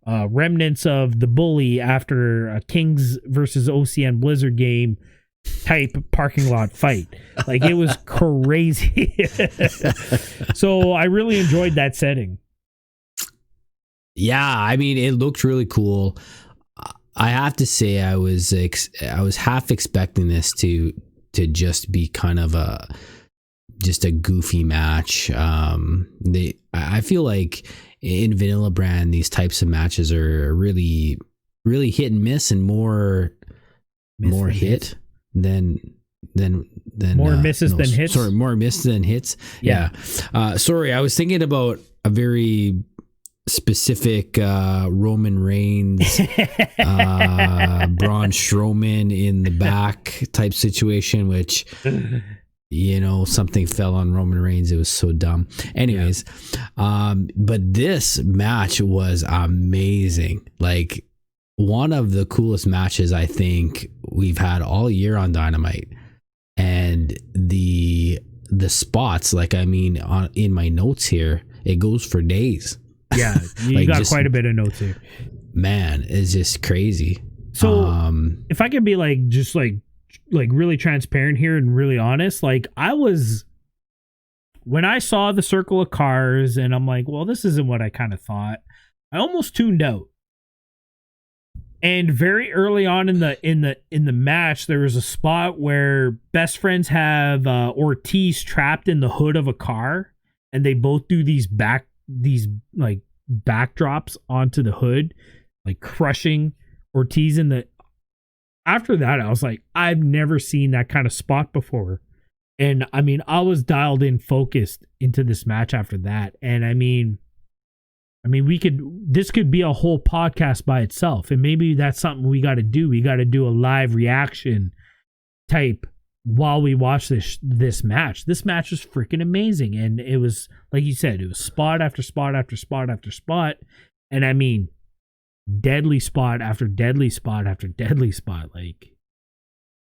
remnants of the Bully after a Kings versus OCN Blizzard game type parking lot fight. It was crazy. So I really enjoyed that setting. Yeah, I mean, it looked really cool. I have to say, I was half expecting this to just be kind of a goofy match. I feel like in Vanilla Brand, these types of matches are really, really hit and miss, and more hit than more misses than hits. Sorry, more misses than hits. Yeah. Sorry, I was thinking about a very specific Roman Reigns, Braun Strowman in the back type situation, which something fell on Roman Reigns. It was so dumb. Anyways, but this match was amazing. One of the coolest matches I think we've had all year on Dynamite, and the spots, in my notes here, it goes for days. Yeah, you Like, got just- quite a bit of notes here. Man, it's just crazy. So if I could be like just like really transparent here and really honest, like when I saw the circle of cars and I'm like, well, this isn't what I kind of thought, I almost tuned out. And very early on in the match, there was a spot where best friends have Ortiz trapped in the hood of a car, and they both do these like backdrops onto the hood, like crushing Ortiz in the. After that, I was like, I've never seen that kind of spot before. And I mean, I was dialed in, focused into this match after that. And I mean, this could be a whole podcast by itself. And maybe that's something we got to do. We got to do a live reaction type while we watch this match. This match was freaking amazing. And it was, like you said, it was spot after spot after spot after spot. And I mean, deadly spot after deadly spot after deadly spot. Like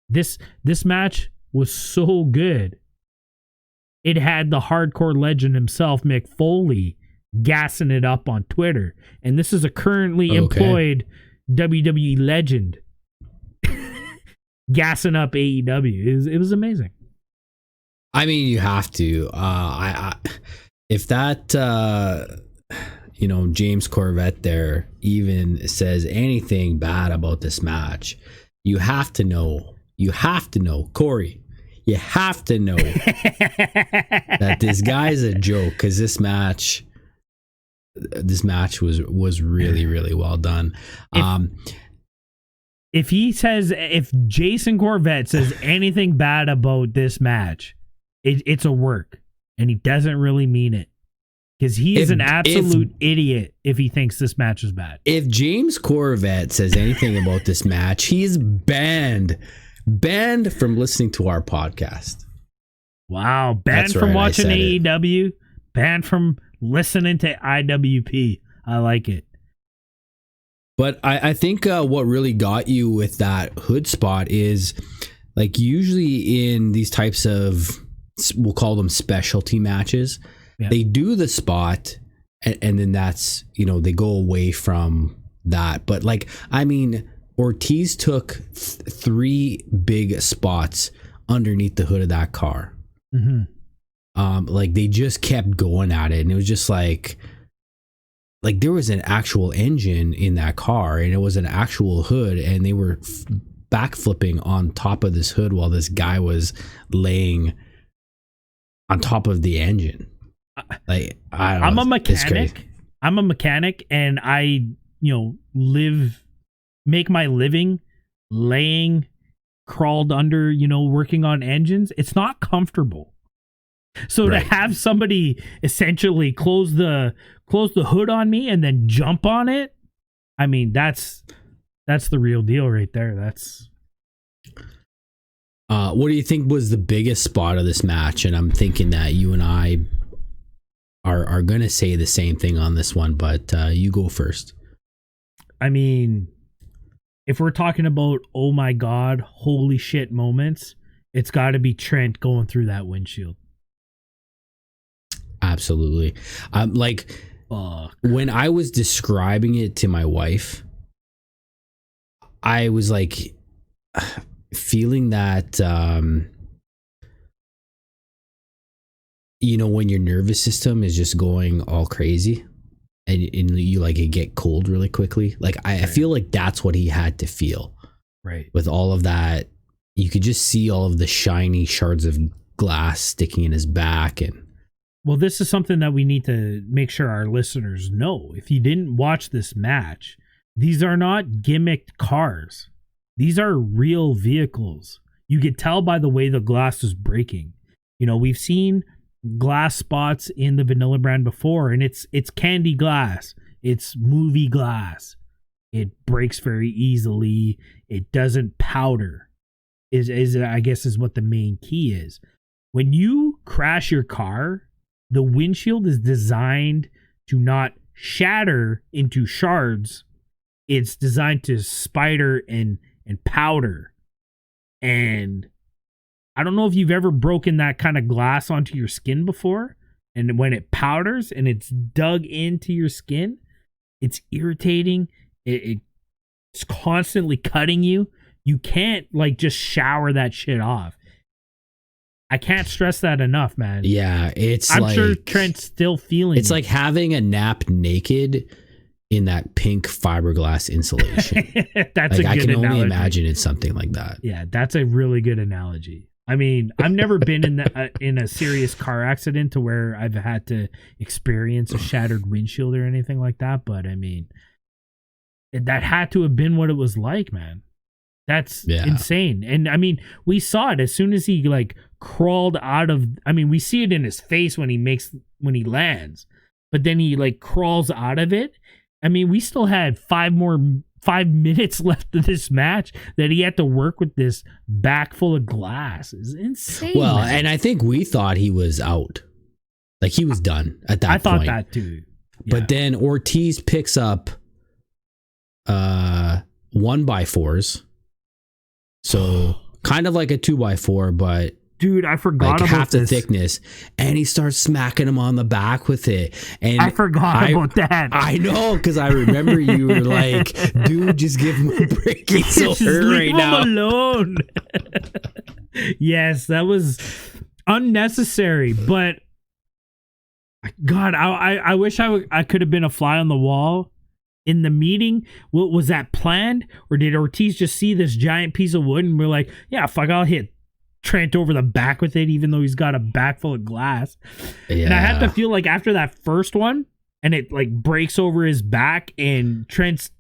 this match was so good. It had the hardcore legend himself, Mick Foley, gassing it up on Twitter. And this is a currently employed WWE legend gassing up AEW. It was amazing. I mean, you have to. If that James Corvette there even says anything bad about this match, you have to know, Corey, you have to know that this guy's a joke, because this match was really, really well done. If Jason Corvette says anything bad about this match, it's a work, and he doesn't really mean it. Because he is an absolute idiot if he thinks this match is bad. If James Corvette says anything about this match, he's banned from listening to our podcast. Wow. Banned from watching AEW. Banned from listening to IWP. I like it. But I think what really got you with that hood spot is, like, usually in these types of, we'll call them specialty matches, they do the spot and then that's, they go away from that. But like, I mean, Ortiz took 3 big spots underneath the hood of that car. Mm-hmm. Like, they just kept going at it, and it was just like there was an actual engine in that car, and it was an actual hood, and they were backflipping on top of this hood while this guy was laying on top of the engine. Like, I don't know, I'm a mechanic. I'm a mechanic, and I, make my living laying, crawled under, working on engines. It's not comfortable. So to have somebody essentially close the hood on me and then jump on it, I mean, that's the real deal right there. That's. What do you think was the biggest spot of this match? And I'm thinking that you and I are going to say the same thing on this one, but you go first. I mean, if we're talking about, oh my God, holy shit moments, it's got to be Trent going through that windshield. Absolutely. When I was describing it to my wife, I was like feeling that, when your nervous system is just going all crazy and you like it get cold really quickly. Like, I feel like that's what he had to feel. Right. With all of that, you could just see all of the shiny shards of glass sticking in his back. And well, this is something that we need to make sure our listeners know. If you didn't watch this match, these are not gimmicked cars. These are real vehicles. You could tell by the way the glass is breaking. We've seen glass spots in the vanilla brand before, and it's candy glass. It's movie glass. It breaks very easily. It doesn't powder. I guess is what the main key is. When you crash your car, the windshield is designed to not shatter into shards. It's designed to spider and powder. And I don't know if you've ever broken that kind of glass onto your skin before, And when it powders and it's dug into your skin, it's irritating. It's constantly cutting you. You can't like just shower that shit off. I can't stress that enough, man. Yeah, I'm sure Trent's still feeling it's like having a nap naked in that pink fiberglass insulation. That's a good I can analogy. only imagine it's something like that. Yeah, that's a really good analogy. I mean, I've never been in a serious car accident to where I've had to experience a shattered windshield or anything like that. But I mean, that had to have been what it was like, man. That's insane. And I mean, we saw it as soon as he like crawled out of. I mean, we see it in his face when he lands, but then he like crawls out of it. I mean, we still had 5 minutes left of this match that he had to work with this back full of glass. It's insane. Well, man. and I think we thought he was out. Like he was done at that point. I thought that too. Yeah. But then Ortiz picks up 1x4s. So kind of like a 2x4, but dude, I forgot like about half the thickness, and he starts smacking him on the back with it. And I forgot about that. I know, because I remember you were like, "Dude, just give him a break. He's so hurt right now." Leave him alone. Yes, that was unnecessary, but God, I wish I could have been a fly on the wall in the meeting. What was that planned, or did Ortiz just see this giant piece of wood and we're like, "Yeah, fuck, I'll hit Trent over the back with it," even though he's got a back full of glass. Yeah. And I have to feel like after that first one and it like breaks over his back and Trent's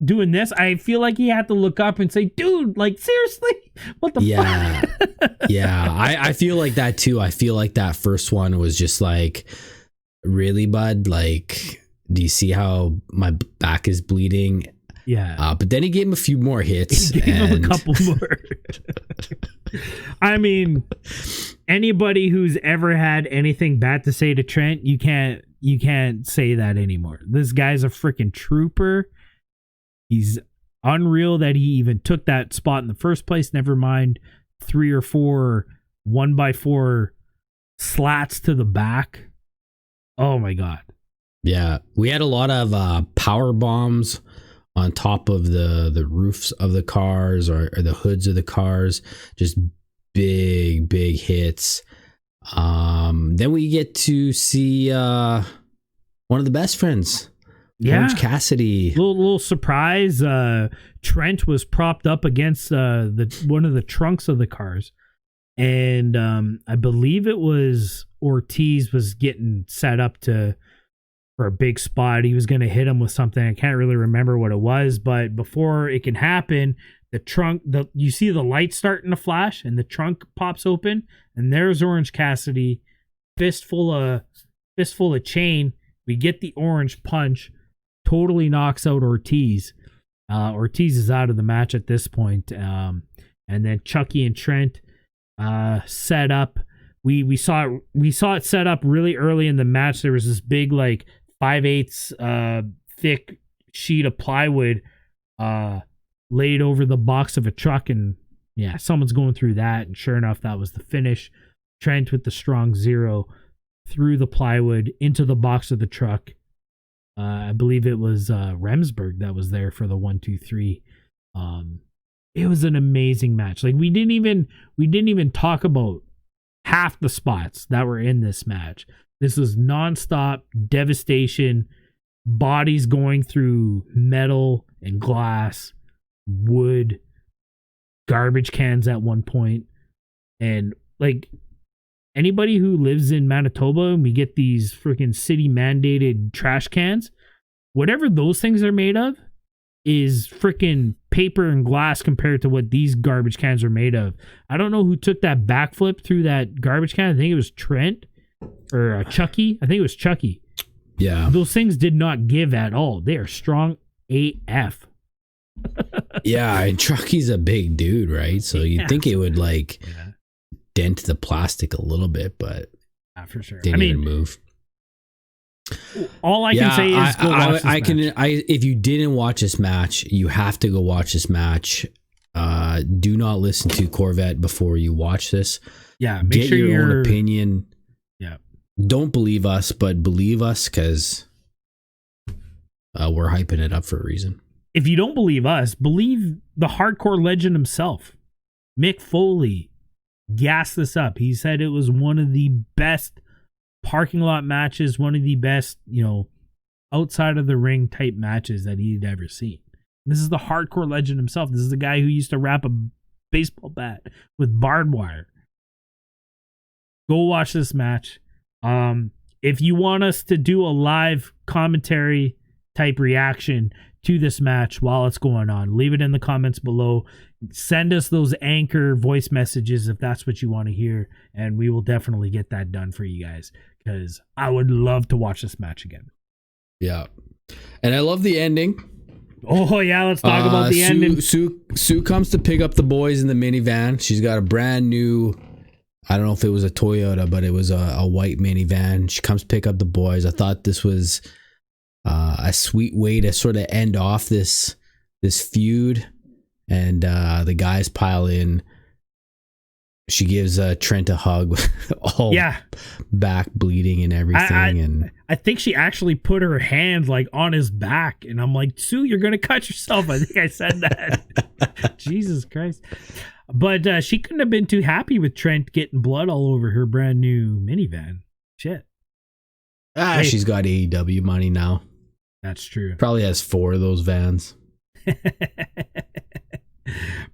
doing this, I feel like he had to look up and say, "Dude, like seriously, what the fuck?" Yeah, I feel like that too. I feel like that first one was just like, really, bud? Like, do you see how my back is bleeding? Yeah. But then he gave him a few more hits. He gave him a couple more. I mean, anybody who's ever had anything bad to say to Trent, you can't say that anymore. This guy's a freaking trooper. He's unreal that he even took that spot in the first place. Never mind 3 or 4 1x4 slats to the back. Oh my God. Yeah. We had a lot of power bombs on top of the roofs of the cars or the hoods of the cars. Just big hits. Then we get to see one of the best friends. Yeah. Orange Cassidy. Little surprise. Trent was propped up against one of the trunks of the cars. And I believe it was Ortiz was getting set up for a big spot. He was going to hit him with something. I can't really remember what it was, but before it can happen, the trunk, you see the light starting to flash and the trunk pops open and there's Orange Cassidy, fistful of chain. We get the orange punch, totally knocks out Ortiz. Ortiz is out of the match at this point. And then Chucky and Trent set up. We saw it set up really early in the match. There was this big like 5/8 thick sheet of plywood laid over the box of a truck, and yeah, someone's going through that, and sure enough, that was the finish. Trent with the strong 0 through the plywood into the box of the truck. I believe it was Remsburg that was there for the 1, 2, 3. It was an amazing match. Like we didn't even talk about half the spots that were in this match. This was nonstop devastation, bodies going through metal and glass, wood, garbage cans at one point. And like anybody who lives in Manitoba and we get these freaking city mandated trash cans, whatever those things are made of is freaking paper and glass compared to what these garbage cans are made of. I don't know who took that backflip through that garbage can. I think it was Trent or Chucky. I think it was Chucky. Yeah. Those things did not give at all. They are strong AF. Yeah, and Chucky's a big dude, right? So you'd think it would like dent the plastic a little bit, but for sure. Didn't even move. All I can say is go watch this match. If you didn't watch this match, you have to go watch this match. Do not listen to Corvette before you watch this. Yeah, get your own opinion. Yeah. don't believe us, but believe us because we're hyping it up for a reason. If you don't believe us, believe the hardcore legend himself. Mick Foley gassed this up. He said it was one of the best parking lot matches, one of the best, outside of the ring type matches that he'd ever seen. This is the hardcore legend himself. This is the guy who used to wrap a baseball bat with barbed wire. Go watch this match. If you want us to do a live commentary type reaction to this match while it's going on, leave it in the comments below. Send us those Anchor voice messages if that's what you want to hear, and we will definitely get that done for you guys, because I would love to watch this match again. Yeah. And I love the ending. Oh yeah, let's talk about the ending. Sue comes to pick up the boys in the minivan. She's got a brand new, I don't know if it was a Toyota, but it was a white minivan. She comes to pick up the boys. I thought this was a sweet way to sort of end off this feud, and the guys pile in. She gives Trent a hug, all back bleeding and everything. I think she actually put her hand like on his back, and I'm like, Sue, you're gonna cut yourself. I think I said that. Jesus Christ! But she couldn't have been too happy with Trent getting blood all over her brand new minivan. Shit. Hey. She's got AEW money now. That's true. Probably has 4 of those vans.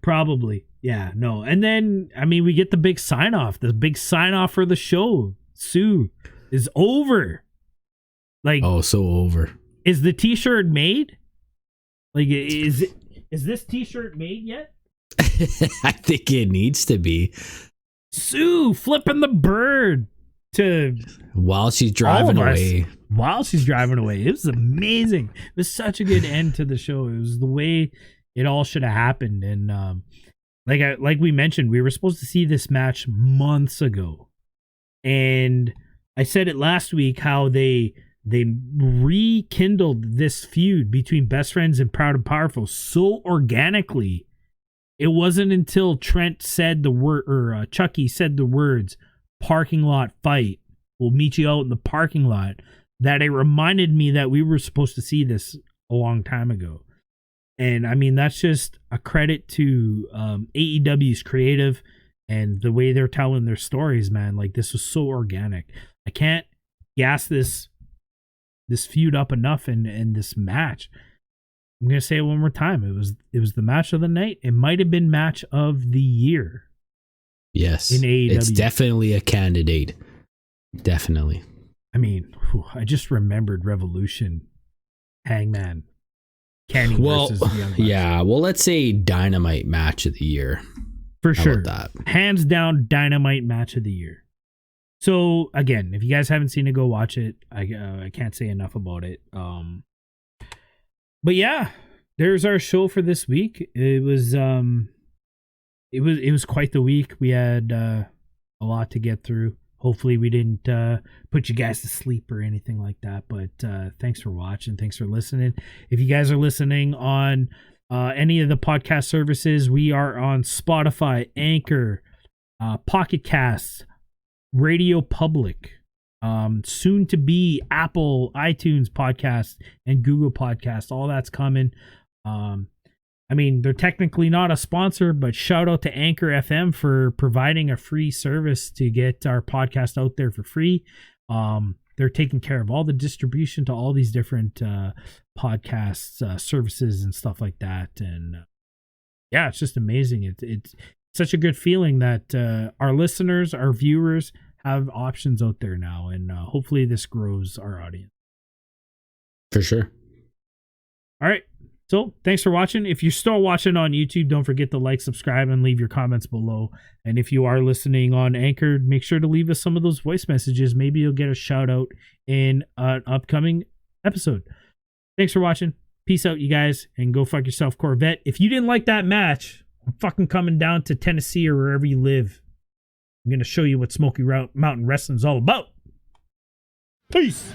Probably. Yeah, no. And then, we get the big sign off for the show. Sue is over. Like, oh, so over. Is the t-shirt made? Like, is this t-shirt made yet? I think it needs to be. Sue flipping the bird while she's driving away. It was amazing. It was such a good end to the show. It was the way it all should have happened. And like we mentioned, we were supposed to see this match months ago. And I said it last week how they rekindled this feud between Best Friends and Proud and Powerful so organically. It wasn't until Trent said the word, or Chucky said the words, "parking lot fight, we'll meet you out in the parking lot," that it reminded me that we were supposed to see this a long time ago. And that's just a credit to AEW's creative and the way they're telling their stories, man. Like, this was so organic. I can't gas this feud up enough in this match. I'm gonna say it one more time. It was the match of the night. It might have been match of the year. Yes, in AEW. It's definitely a candidate. Definitely. I just remembered Revolution, Hangman, Kenny versus the Young Bucks. Yeah. Well, let's say Dynamite match of the year. For How sure. about that? Hands down, Dynamite match of the year. So again, if you guys haven't seen it, go watch it. I can't say enough about it. But yeah, there's our show for this week. It was quite the week. We had a lot to get through. Hopefully we didn't put you guys to sleep or anything like that. But thanks for watching. Thanks for listening. If you guys are listening on any of the podcast services, we are on Spotify, Anchor, PocketCasts, Radio Public, soon to be Apple, iTunes podcast, and Google Podcast. All that's coming. They're technically not a sponsor, but shout out to Anchor FM for providing a free service to get our podcast out there for free. They're taking care of all the distribution to all these different podcasts, services and stuff like that. And yeah, it's just amazing. It's such a good feeling that our listeners, our viewers have options out there now. And hopefully this grows our audience. For sure. All right. So thanks for watching. If you're still watching on YouTube, don't forget to like, subscribe, and leave your comments below. And if you are listening on Anchor, make sure to leave us some of those voice messages. Maybe you'll get a shout out in an upcoming episode. Thanks for watching. Peace out, you guys, and go fuck yourself, Corvette. If you didn't like that match, I'm fucking coming down to Tennessee or wherever you live. I'm going to show you what Smoky Mountain Wrestling's all about. Peace.